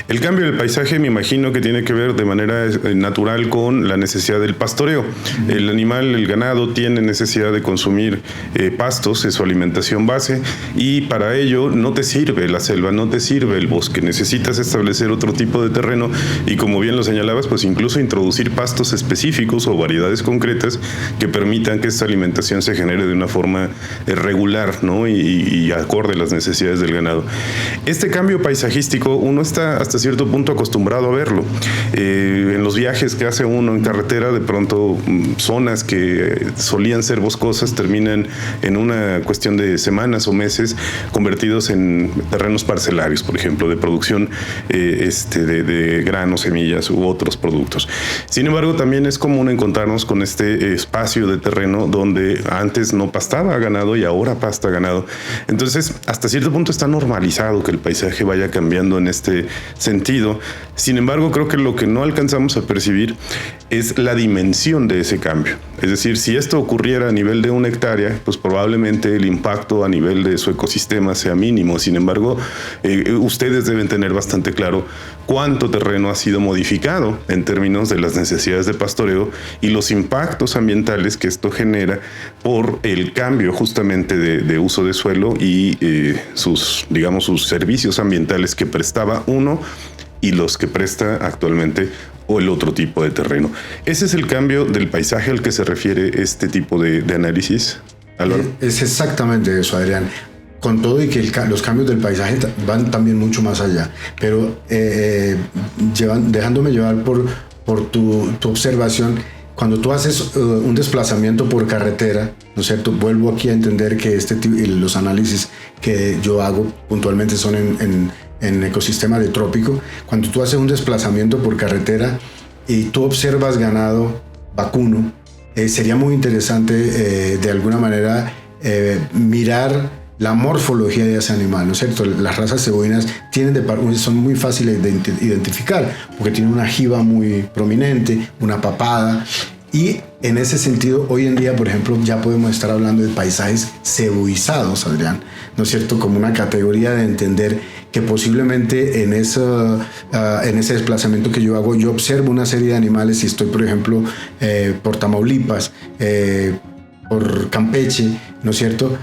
El cambio del paisaje me imagino que tiene que ver de manera natural con la necesidad del pastoreo. El animal, el ganado, tiene necesidad de consumir pastos, es su alimentación base, y para ello no te sirve la selva, no te sirve el bosque, necesitas establecer otro tipo de terreno y, como bien lo señalabas, pues incluso introducir pastos específicos o variedades concretas que permitan que esta alimentación se genere de una forma regular, ¿no? y acorde a las necesidades del ganado. Este cambio paisajístico uno está hasta cierto punto acostumbrado a verlo. En los viajes que hace uno en carretera, de pronto zonas que solían ser boscosas terminan en una cuestión de semanas o meses convertidos en terrenos parcelarios, por ejemplo, de producción de granos, semillas u otros productos. Sin embargo, también es común encontrarnos con este espacio de terreno donde antes no pastaba ganado y ahora pasta ganado. Entonces, hasta cierto punto está normalizado que el paisaje vaya cambiando en este sentido. Sin embargo, creo que lo que no alcanzamos a percibir es la dimensión de ese cambio. Es decir, si esto ocurriera a nivel de 1 hectárea, pues probablemente el impacto a nivel de su ecosistema sea mínimo. Sin embargo, ustedes deben tener bastante claro cuánto terreno ha sido modificado en términos de las necesidades de pastoreo y los impactos ambientales que esto genera por el cambio justamente de uso de suelo y sus servicios ambientales que prestaba uno y los que presta actualmente o el otro tipo de terreno. ¿Ese es el cambio del paisaje al que se refiere este tipo de análisis, Álvaro?
Es exactamente eso, Adrián. Con todo y que los cambios del paisaje van también mucho más allá, pero dejándome llevar por tu observación, cuando tú haces un desplazamiento por carretera, ¿no es cierto? Vuelvo aquí a entender que los análisis que yo hago puntualmente son en ecosistema de trópico. Cuando tú haces un desplazamiento por carretera y tú observas ganado vacuno, sería muy interesante de alguna manera mirar la morfología de ese animal, ¿no es cierto? Las razas cebuinas son muy fáciles de identificar porque tienen una jiba muy prominente, una papada, y en ese sentido hoy en día, por ejemplo, ya podemos estar hablando de paisajes cebuizados, Adrián, ¿no es cierto? Como una categoría de entender que posiblemente en ese desplazamiento que yo hago, yo observo una serie de animales. Si estoy, por ejemplo, por Tamaulipas, por Campeche, ¿no es cierto?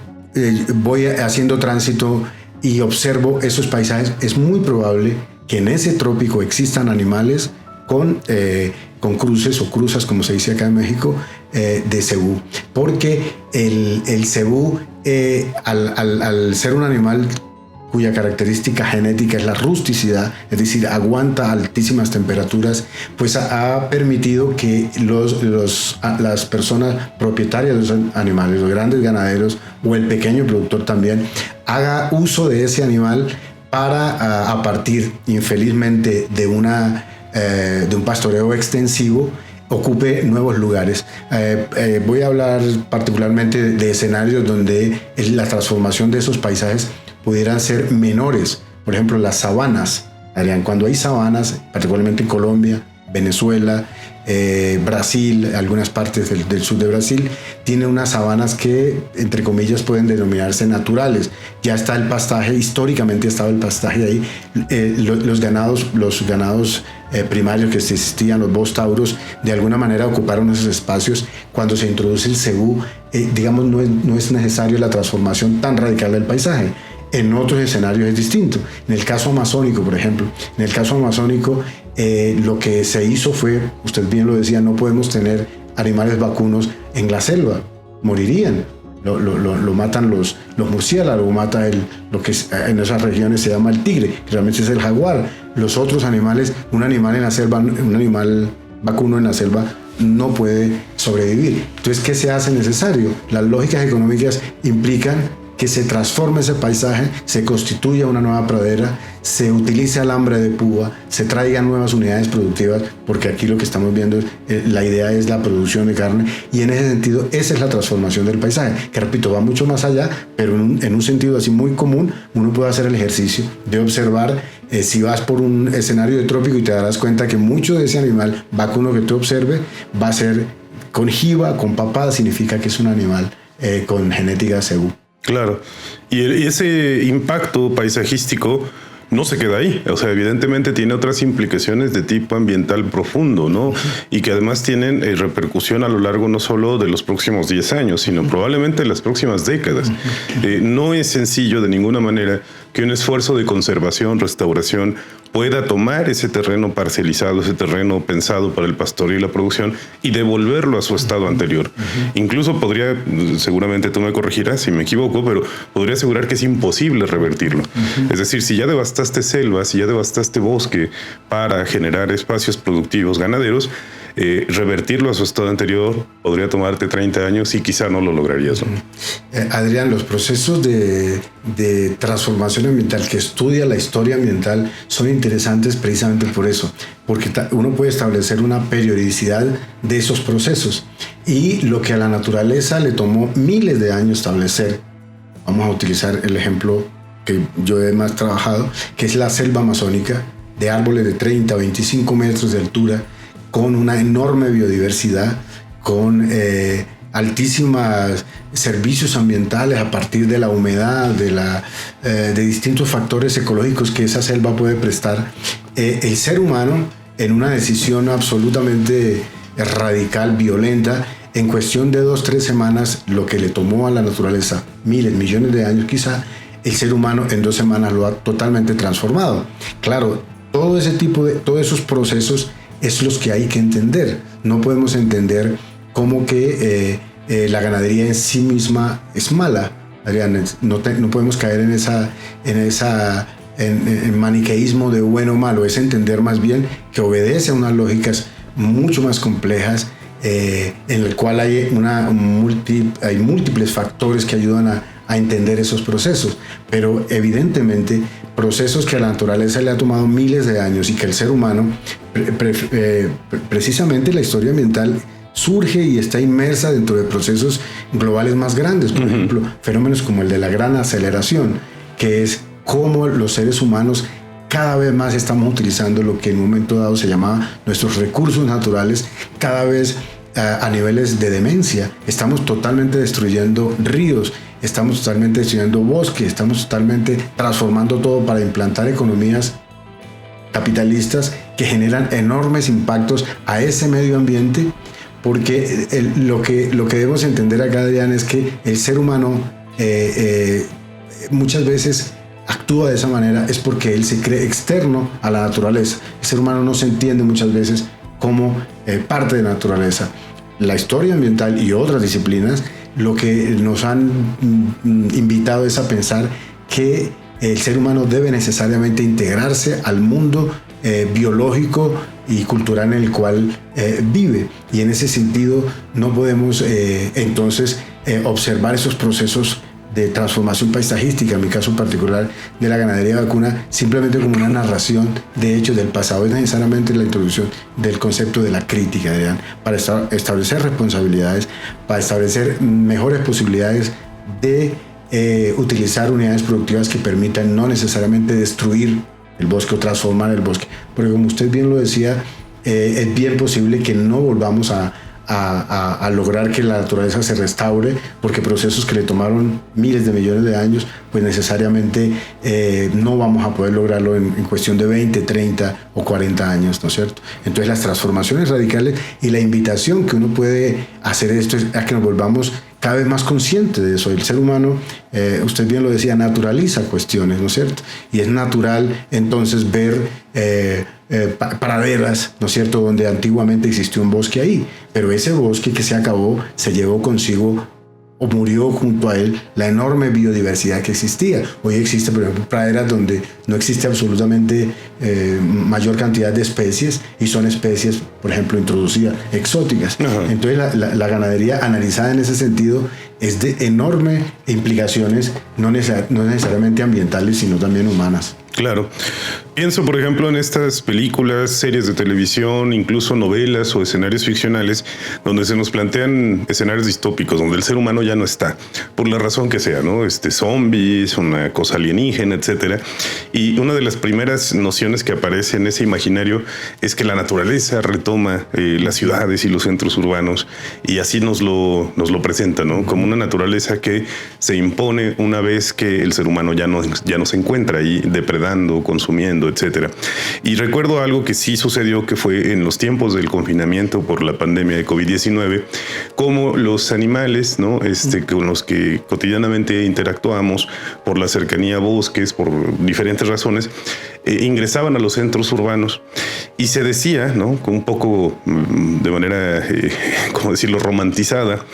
Voy haciendo tránsito y observo esos paisajes. Es muy probable que en ese trópico existan animales con cruces o cruzas, como se dice acá en México, de cebú, porque el cebú, al ser un animal cuya característica genética es la rusticidad, es decir, aguanta altísimas temperaturas, pues ha permitido que las personas propietarias de esos animales, los grandes ganaderos o el pequeño productor también, haga uso de ese animal para, a partir, infelizmente, de un pastoreo extensivo, ocupe nuevos lugares. Voy a hablar particularmente de escenarios donde la transformación de esos paisajes pudieran ser menores. Por ejemplo, las sabanas, Adrián, cuando hay sabanas, particularmente en Colombia, Venezuela, Brasil, algunas partes del sur de Brasil, tiene unas sabanas que, entre comillas, pueden denominarse naturales. Ya está el pastaje, históricamente ha estado el pastaje ahí. Los ganados primarios que existían, los bos tauros, de alguna manera ocuparon esos espacios. Cuando se introduce el cebú, digamos, no es necesario la transformación tan radical del paisaje. En otros escenarios es distinto. En el caso amazónico, por ejemplo, lo que se hizo fue, usted bien lo decía, no podemos tener animales vacunos en la selva, morirían. Lo matan los murciélagos, mata lo que en esas regiones se llama el tigre, que realmente es el jaguar. Los otros animales, un animal en la selva, un animal vacuno en la selva no puede sobrevivir. Entonces, ¿qué se hace necesario? Las lógicas económicas implican que se transforme ese paisaje, se constituya una nueva pradera, se utilice alambre de púa, se traigan nuevas unidades productivas, porque aquí lo que estamos viendo, la idea es la producción de carne, y en ese sentido, esa es la transformación del paisaje, que repito, va mucho más allá, pero en un sentido así muy común, uno puede hacer el ejercicio de observar, si vas por un escenario de trópico y te darás cuenta que mucho de ese animal vacuno que tú observes va a ser con jiba, con papada, significa que es un animal con genética cebú.
Claro, y ese impacto paisajístico no se queda ahí, o sea, evidentemente tiene otras implicaciones de tipo ambiental profundo, ¿no? Y que además tienen repercusión a lo largo no solo de los próximos 10 años, sino probablemente de las próximas décadas. No es sencillo de ninguna manera que un esfuerzo de conservación, restauración, pueda tomar ese terreno parcelizado, ese terreno pensado para el pastoreo y la producción y devolverlo a su estado anterior. Incluso podría, seguramente tú me corregirás si me equivoco, pero podría asegurar que es imposible revertirlo. Es decir, si ya devastaste selvas, si ya devastaste bosque para generar espacios productivos ganaderos, revertirlo a su estado anterior podría tomarte 30 años y quizá no lo lograrías, ¿no?
Adrián, los procesos de transformación ambiental que estudia la historia ambiental son interesantes precisamente por eso, porque uno puede establecer una periodicidad de esos procesos, y lo que a la naturaleza le tomó miles de años establecer, vamos a utilizar el ejemplo que yo he más trabajado, que es la selva amazónica, de árboles de 30 a 25 metros de altura, con una enorme biodiversidad, con altísimos servicios ambientales a partir de la humedad, de distintos factores ecológicos que esa selva puede prestar. El ser humano, en una decisión absolutamente radical, violenta, en cuestión de 2-3 semanas, lo que le tomó a la naturaleza miles, millones de años quizá, el ser humano en 2 semanas lo ha totalmente transformado. Claro, todos esos procesos es los que hay que entender. No podemos entender cómo que la ganadería en sí misma es mala, Adrián. No podemos caer en maniqueísmo de bueno o malo. Es entender más bien que obedece a unas lógicas mucho más complejas, en el cual hay múltiples factores que ayudan a entender esos procesos, pero evidentemente procesos que a la naturaleza le ha tomado miles de años y que el ser humano, precisamente la historia ambiental surge y está inmersa dentro de procesos globales más grandes, por ejemplo, fenómenos como el de la gran aceleración, que es cómo los seres humanos cada vez más estamos utilizando lo que en un momento dado se llamaba nuestros recursos naturales, cada vez a niveles de demencia. Estamos totalmente destruyendo ríos, estamos totalmente destruyendo bosques, estamos totalmente transformando todo para implantar economías capitalistas que generan enormes impactos a ese medio ambiente, porque lo que debemos entender acá, Adrián, es que el ser humano muchas veces actúa de esa manera es porque él se cree externo a la naturaleza. El ser humano no se entiende muchas veces como parte de la naturaleza. La historia ambiental y otras disciplinas lo que nos han invitado es a pensar que el ser humano debe necesariamente integrarse al mundo biológico y cultural en el cual vive, y en ese sentido no podemos entonces observar esos procesos de transformación paisajística, en mi caso particular de la ganadería vacuna, simplemente como una narración de hechos del pasado. Es necesariamente la introducción del concepto de la crítica, Adrián, para establecer responsabilidades, para establecer mejores posibilidades de utilizar unidades productivas que permitan no necesariamente destruir el bosque o transformar el bosque. Porque como usted bien lo decía, es bien posible que no volvamos a lograr que la naturaleza se restaure, porque procesos que le tomaron miles de millones de años, pues necesariamente no vamos a poder lograrlo en cuestión de 20, 30 o 40 años, ¿no es cierto? Entonces las transformaciones radicales y la invitación que uno puede hacer esto es a que nos volvamos cada vez más conscientes de eso. El ser humano, usted bien lo decía, naturaliza cuestiones, ¿no es cierto? Y es natural entonces ver praderas, ¿no es cierto?, donde antiguamente existió un bosque ahí, pero ese bosque que se acabó se llevó consigo o murió junto a él la enorme biodiversidad que existía. Hoy existe, por ejemplo, praderas donde no existe absolutamente mayor cantidad de especies, y son especies, por ejemplo, introducidas, exóticas. Ajá. Entonces la ganadería analizada en ese sentido es de enormes implicaciones, no necesariamente ambientales, sino también humanas.
Claro. Pienso, por ejemplo, en estas películas, series de televisión, incluso novelas o escenarios ficcionales, donde se nos plantean escenarios distópicos, donde el ser humano ya no está, por la razón que sea, ¿no? Zombies, una cosa alienígena, etcétera. Y una de las primeras nociones que aparece en ese imaginario es que la naturaleza retoma las ciudades y los centros urbanos, y así nos lo presenta, ¿no? Como una naturaleza que se impone una vez que el ser humano ya no se encuentra ahí depredando, consumiendo, etcétera. Y recuerdo algo que sí sucedió, que fue en los tiempos del confinamiento por la pandemia de COVID-19, como los animales, ¿no? Con los que cotidianamente interactuamos por la cercanía a bosques, por diferentes razones, ingresaban a los centros urbanos, y se decía, ¿no?, con un poco de manera, ¿cómo decirlo?, romantizada,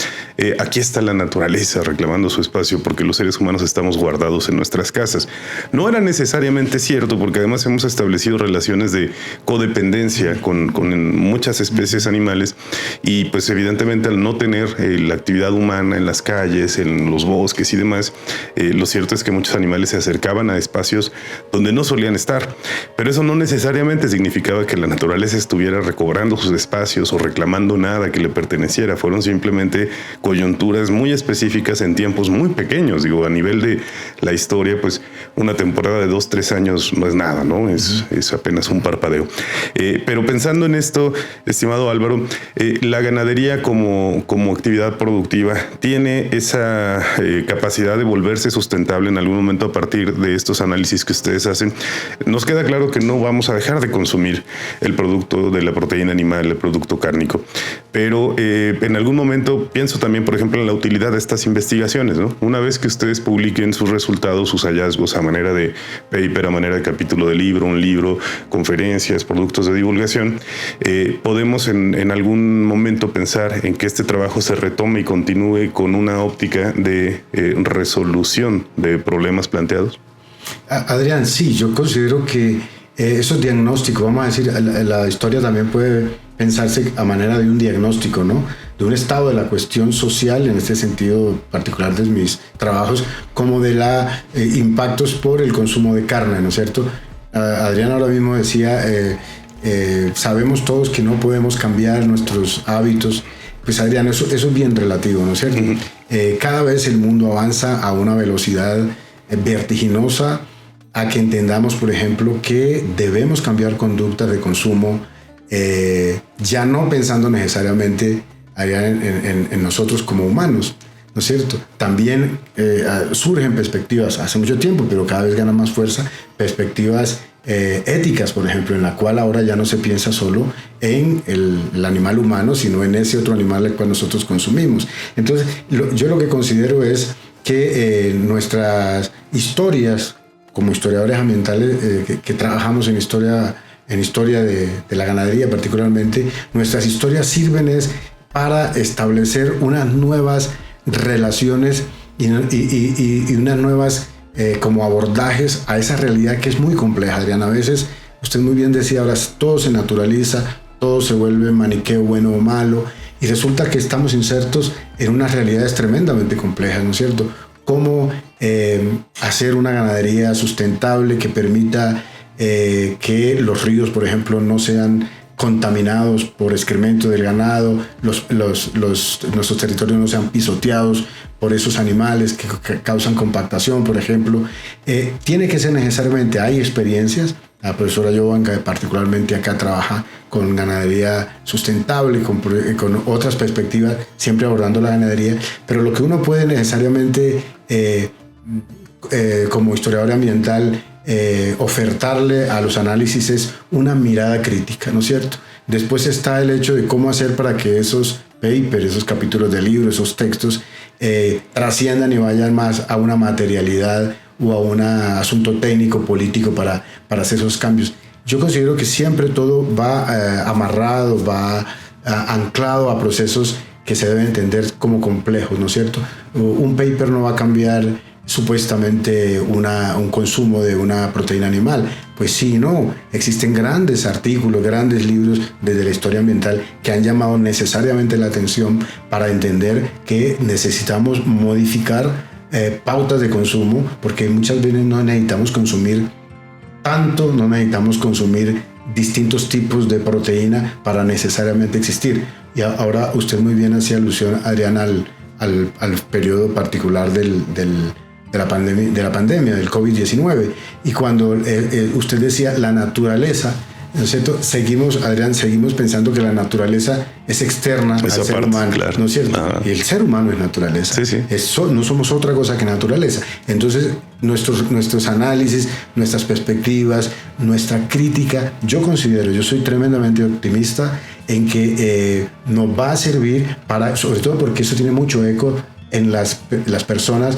aquí está la naturaleza reclamando su espacio porque los seres humanos estamos guardados en nuestras casas. No era necesariamente cierto, porque además hemos establecido relaciones de codependencia con muchas especies animales, y pues evidentemente al no tener la actividad humana en las calles, en los bosques y demás, lo cierto es que muchos animales se acercaban a espacios donde no solían estar. Pero eso no necesariamente significaba que la naturaleza estuviera recobrando sus espacios o reclamando nada que le perteneciera. Fueron simplemente coyunturas muy específicas en tiempos muy pequeños. Digo, a nivel de la historia, pues una temporada de 2-3 años no es nada, ¿no? Es apenas un parpadeo. Pero pensando en esto, estimado Álvaro, la ganadería como actividad productiva tiene esa capacidad de volverse sustentable en algún momento a partir de estos análisis que ustedes hacen. Nos queda claro que no vamos a dejar de consumir el producto de la proteína animal, el producto cárnico, pero en algún momento pienso también, por ejemplo, en la utilidad de estas investigaciones, ¿no? Una vez que ustedes publiquen sus resultados, sus hallazgos a manera de paper, a manera de capítulo de libro, un libro, conferencias, productos de divulgación, podemos en algún momento pensar en que este trabajo se retome y continúe con una óptica de resolución de problemas planteados.
Adrián, sí, yo considero que esos diagnósticos, vamos a decir, la historia también puede pensarse a manera de un diagnóstico, ¿no? De un estado de la cuestión social, en este sentido particular de mis trabajos, como de la impactos por el consumo de carne, ¿no es cierto? Adrián ahora mismo decía, sabemos todos que no podemos cambiar nuestros hábitos. Pues Adrián, eso es bien relativo, ¿no es cierto? Uh-huh. Cada vez el mundo avanza a una velocidad vertiginosa, a que entendamos, por ejemplo, que debemos cambiar conductas de consumo, ya no pensando necesariamente en nosotros como humanos, ¿no es cierto? También surgen perspectivas, hace mucho tiempo, pero cada vez ganan más fuerza, perspectivas éticas, por ejemplo, en la cual ahora ya no se piensa solo en el animal humano, sino en ese otro animal al cual nosotros consumimos. Entonces, yo lo que considero es que nuestras historias, como historiadores ambientales que trabajamos en historia de la ganadería particularmente, nuestras historias sirven para establecer unas nuevas relaciones y unas nuevas como abordajes a esa realidad que es muy compleja, Adrián. A veces, usted muy bien decía, ahora todo se naturaliza, todo se vuelve maniqueo bueno o malo, y resulta que estamos insertos en unas realidades tremendamente complejas, ¿no es cierto? Cómo hacer una ganadería sustentable que permita que los ríos, por ejemplo, no sean contaminados por excremento del ganado, nuestros territorios no sean pisoteados por esos animales que causan compactación, por ejemplo. Tiene que ser necesariamente, hay experiencias. La profesora Jovanka particularmente acá trabaja con ganadería sustentable, con otras perspectivas, siempre abordando la ganadería, pero lo que uno puede necesariamente como historiador ambiental ofertarle a los análisis es una mirada crítica, ¿no es cierto? Después está el hecho de cómo hacer para que esos papers, esos capítulos de libro, esos textos trasciendan y vayan más a una materialidad o a un asunto técnico, político para hacer esos cambios. Yo considero que siempre todo va amarrado, va anclado a procesos que se deben entender como complejos, ¿no es cierto? Un paper no va a cambiar supuestamente un consumo de una proteína animal. Pues sí, no. Existen grandes artículos, grandes libros desde la historia ambiental que han llamado necesariamente la atención para entender que necesitamos modificar pautas de consumo, porque muchas veces no necesitamos consumir tanto, no necesitamos consumir distintos tipos de proteína para necesariamente existir. Y ahora usted muy bien hacía alusión, Adrián, al periodo particular de la pandemia, del COVID-19. Y cuando usted decía la naturaleza, ¿no es cierto? Adrián, seguimos pensando que la naturaleza es externa al ser humano, claro. ¿No es cierto? Y el ser humano es naturaleza. Sí. No somos otra cosa que naturaleza. Entonces, nuestros análisis, nuestras perspectivas, nuestra crítica, yo soy tremendamente optimista en que nos va a servir sobre todo porque eso tiene mucho eco en las personas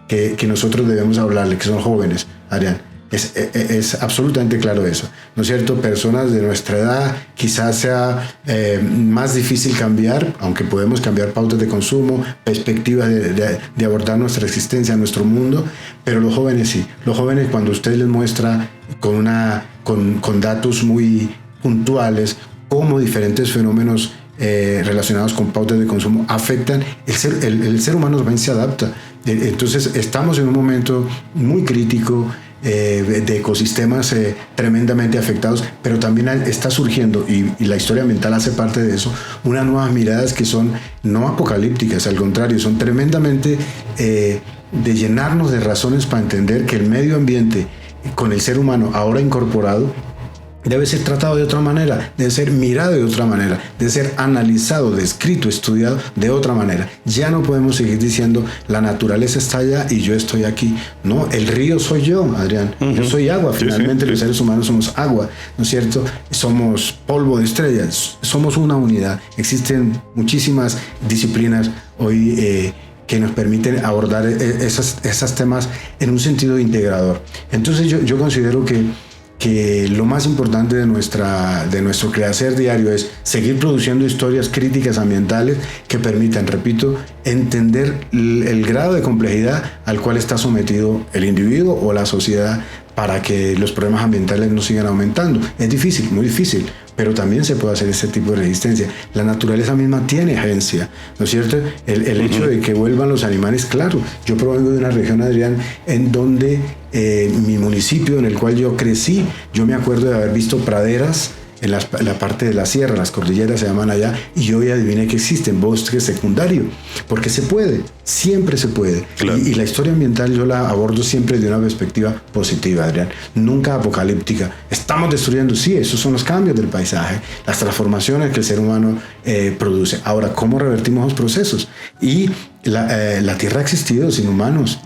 que nosotros debemos hablarle, que son jóvenes, Adrián. Es absolutamente claro eso, ¿no es cierto? Personas de nuestra edad quizás sea más difícil cambiar, aunque podemos cambiar pautas de consumo, perspectivas de abordar nuestra existencia, nuestro mundo, pero los jóvenes sí. Los jóvenes, cuando usted les muestra con datos muy puntuales cómo diferentes fenómenos relacionados con pautas de consumo afectan, el ser humano también se adapta. Entonces estamos en un momento muy crítico de ecosistemas tremendamente afectados, pero también está surgiendo, y la historia ambiental hace parte de eso, unas nuevas miradas que son no apocalípticas, al contrario, son tremendamente de llenarnos de razones para entender que el medio ambiente con el ser humano ahora incorporado debe ser tratado de otra manera, debe ser mirado de otra manera, debe ser analizado, descrito, estudiado de otra manera. Ya no podemos seguir diciendo la naturaleza está allá y yo estoy aquí. No, el río soy yo, Adrián. Yo soy agua. Finalmente los seres humanos somos agua, ¿no es cierto? Somos polvo de estrellas, somos una unidad. Existen muchísimas disciplinas hoy que nos permiten abordar esos temas en un sentido integrador. Entonces yo considero que lo más importante de nuestro quehacer diario es seguir produciendo historias críticas ambientales que permitan, repito, entender el grado de complejidad al cual está sometido el individuo o la sociedad para que los problemas ambientales no sigan aumentando. Es difícil, muy difícil, pero también se puede hacer ese tipo de resistencia. La naturaleza misma tiene agencia, ¿no es cierto? El hecho de que vuelvan los animales, claro. Yo provengo de una región, Adrián, en donde mi municipio en el cual yo crecí, yo me acuerdo de haber visto praderas en la parte de la sierra, las cordilleras se llaman allá, y hoy adiviné que existen bosques secundarios, porque se puede, siempre se puede. Claro. Y la historia ambiental yo la abordo siempre de una perspectiva positiva, Adrián, nunca apocalíptica. Estamos destruyendo, sí, esos son los cambios del paisaje, las transformaciones que el ser humano produce. Ahora, ¿cómo revertimos los procesos? Y la Tierra ha existido sin humanos.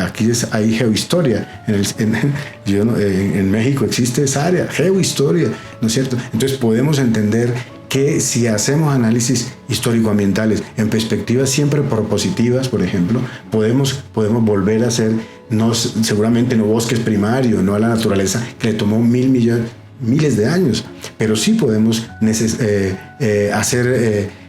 Aquí hay geohistoria. En México existe esa área, geohistoria, ¿no es cierto? Entonces podemos entender que si hacemos análisis histórico-ambientales en perspectivas siempre propositivas, por ejemplo, podemos volver a hacer, seguramente no bosques primarios, no a la naturaleza, que le tomó miles de años, pero sí podemos hacer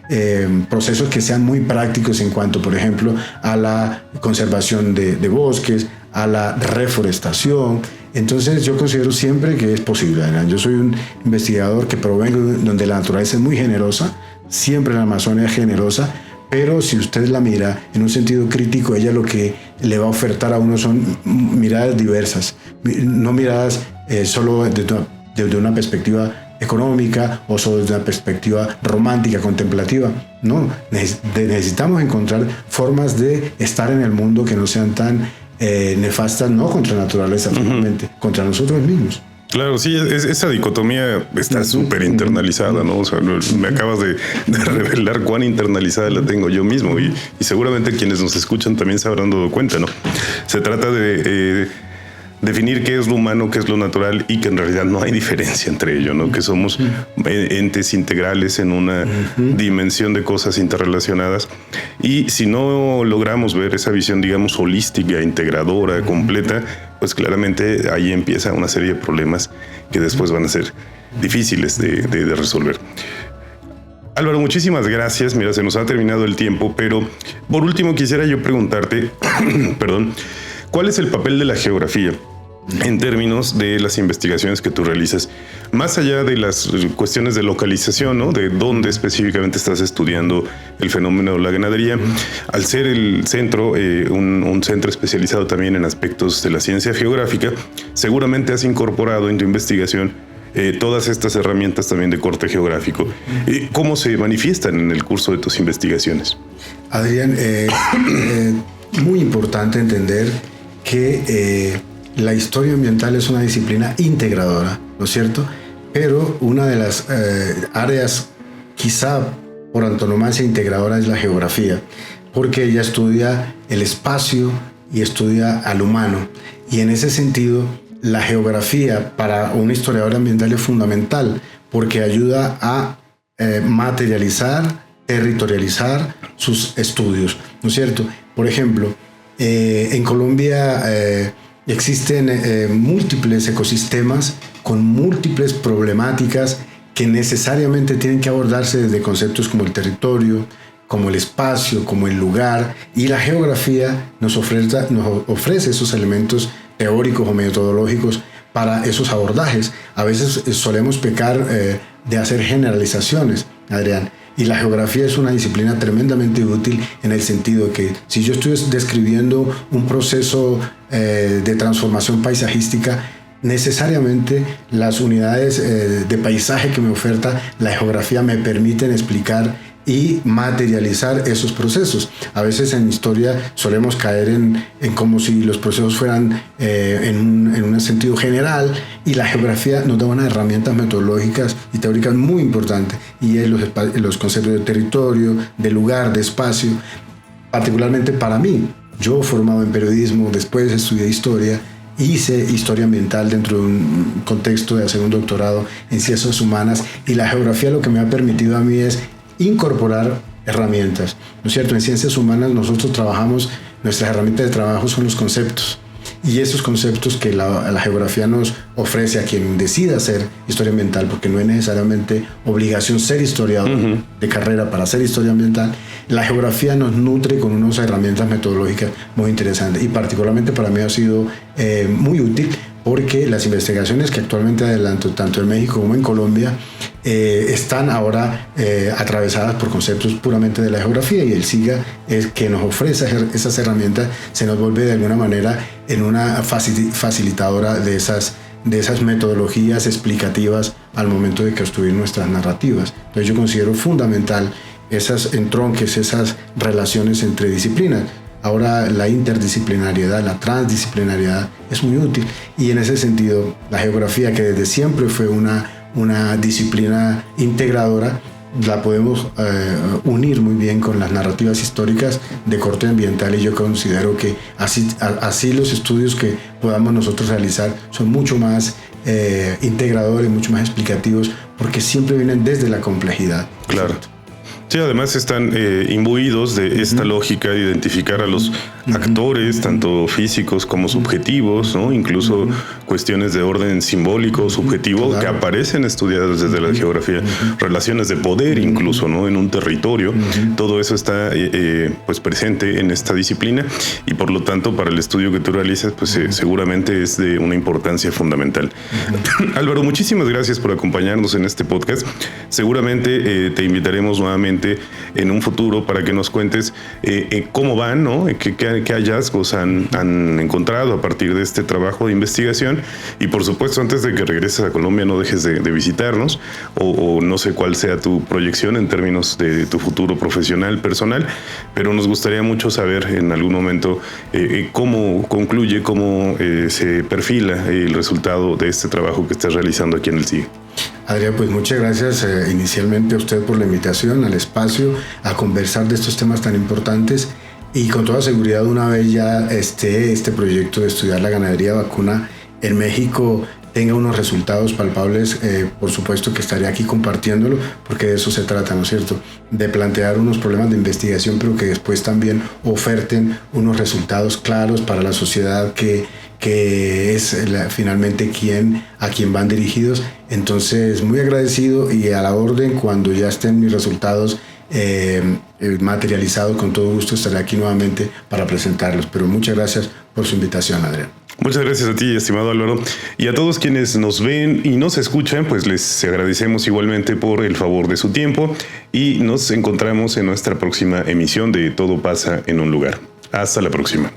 procesos que sean muy prácticos en cuanto, por ejemplo, a la conservación de bosques, a la reforestación. Entonces yo considero siempre que es posible, Adrián. Yo soy un investigador que provengo donde la naturaleza es muy generosa, siempre la Amazonia es generosa, pero si usted la mira en un sentido crítico, ella lo que le va a ofertar a uno son miradas diversas, no miradas solo desde una perspectiva económica o solo desde una perspectiva romántica, contemplativa. No, necesitamos encontrar formas de estar en el mundo que no sean tan nefastas, no contra la naturaleza, finalmente, contra nosotros mismos.
Claro, sí, esa dicotomía está súper internalizada, ¿no? O sea, me acabas de revelar cuán internalizada la tengo yo mismo y seguramente quienes nos escuchan también se habrán dado cuenta, ¿no? Se trata de definir qué es lo humano, qué es lo natural y que en realidad no hay diferencia entre ello, ¿no? Que somos entes integrales en una dimensión de cosas interrelacionadas y si no logramos ver esa visión, digamos, holística, integradora, completa, pues claramente ahí empieza una serie de problemas que después van a ser difíciles de resolver. Álvaro, muchísimas gracias. Mira, se nos ha terminado el tiempo, pero por último quisiera yo preguntarte, perdón, ¿cuál es el papel de la geografía en términos de las investigaciones que tú realizas, más allá de las cuestiones de localización, ¿no? De dónde específicamente estás estudiando el fenómeno de la ganadería? Al ser el centro, un centro especializado también en aspectos de la ciencia geográfica, seguramente has incorporado en tu investigación todas estas herramientas también de corte geográfico. ¿Cómo se manifiestan en el curso de tus investigaciones?
Adrián, muy importante entender que la historia ambiental es una disciplina integradora, ¿no es cierto? Pero una de las áreas quizá por antonomasia integradora es la geografía, porque ella estudia el espacio y estudia al humano. Y en ese sentido, la geografía para un historiador ambiental es fundamental, porque ayuda a materializar, territorializar sus estudios, ¿no es cierto? Por ejemplo, en Colombia existen múltiples ecosistemas con múltiples problemáticas que necesariamente tienen que abordarse desde conceptos como el territorio, como el espacio, como el lugar, y la geografía nos ofrece esos elementos teóricos o metodológicos para esos abordajes. A veces solemos pecar de hacer generalizaciones, Adrián, y la geografía es una disciplina tremendamente útil en el sentido que si yo estoy describiendo un proceso de transformación paisajística, necesariamente las unidades de paisaje que me oferta la geografía me permiten explicar y materializar esos procesos. A veces en historia solemos caer en como si los procesos fueran en un sentido general, y la geografía nos da unas herramientas metodológicas y teóricas muy importantes, y es los conceptos de territorio, de lugar, de espacio. Particularmente para mí, yo formado en periodismo, después estudié historia, hice historia ambiental dentro de un contexto de hacer un doctorado en ciencias humanas, y la geografía lo que me ha permitido a mí es incorporar herramientas, ¿no es cierto? En ciencias humanas nosotros trabajamos, nuestras herramientas de trabajo son los conceptos, y esos conceptos que la geografía nos ofrece a quien decida hacer historia ambiental, porque no es necesariamente obligación ser historiador de carrera para hacer historia ambiental, la geografía nos nutre con unas herramientas metodológicas muy interesantes, y particularmente para mí ha sido muy útil, porque las investigaciones que actualmente adelanto, tanto en México como en Colombia, están ahora atravesadas por conceptos puramente de la geografía, y el SIGA es que nos ofrece esas herramientas, se nos vuelve de alguna manera en una facilitadora de esas metodologías explicativas al momento de construir nuestras narrativas. Entonces yo considero fundamental esas entronques, esas relaciones entre disciplinas. Ahora la interdisciplinariedad, la transdisciplinariedad es muy útil, y en ese sentido la geografía, que desde siempre fue una disciplina integradora, la podemos unir muy bien con las narrativas históricas de corte ambiental, y yo considero que así los estudios que podamos nosotros realizar son mucho más integradores, mucho más explicativos, porque siempre vienen desde la complejidad.
Claro. Sí, además están imbuidos de esta lógica de identificar a los actores, tanto físicos como subjetivos, ¿no? Incluso cuestiones de orden simbólico, subjetivo, que aparecen estudiadas desde la geografía, relaciones de poder incluso, ¿no? En un territorio, todo eso está pues presente en esta disciplina, y por lo tanto para el estudio que tú realizas, pues seguramente es de una importancia fundamental. Álvaro, muchísimas gracias por acompañarnos en este podcast. Seguramente te invitaremos nuevamente en un futuro para que nos cuentes cómo van, ¿no? ¿Qué qué hallazgos han encontrado a partir de este trabajo de investigación. Y por supuesto, antes de que regreses a Colombia, no dejes de visitarnos, o no sé cuál sea tu proyección en términos de tu futuro profesional, personal, pero nos gustaría mucho saber en algún momento cómo concluye, cómo se perfila el resultado de este trabajo que estás realizando aquí en el CIG.
Adrián, pues muchas gracias inicialmente a usted por la invitación al espacio, a conversar de estos temas tan importantes, y con toda seguridad, una vez ya este proyecto de estudiar la ganadería vacuna en México tenga unos resultados palpables, por supuesto que estaré aquí compartiéndolo, porque de eso se trata, ¿no es cierto? De plantear unos problemas de investigación, pero que después también oferten unos resultados claros para la sociedad que es finalmente a quien van dirigidos. Entonces, muy agradecido y a la orden. Cuando ya estén mis resultados materializados, con todo gusto estaré aquí nuevamente para presentarlos. Pero muchas gracias por su invitación, Adrián.
Muchas gracias a ti, estimado Álvaro, y a todos quienes nos ven y nos escuchan, pues les agradecemos igualmente por el favor de su tiempo, y nos encontramos en nuestra próxima emisión de Todo pasa en un lugar. Hasta la próxima.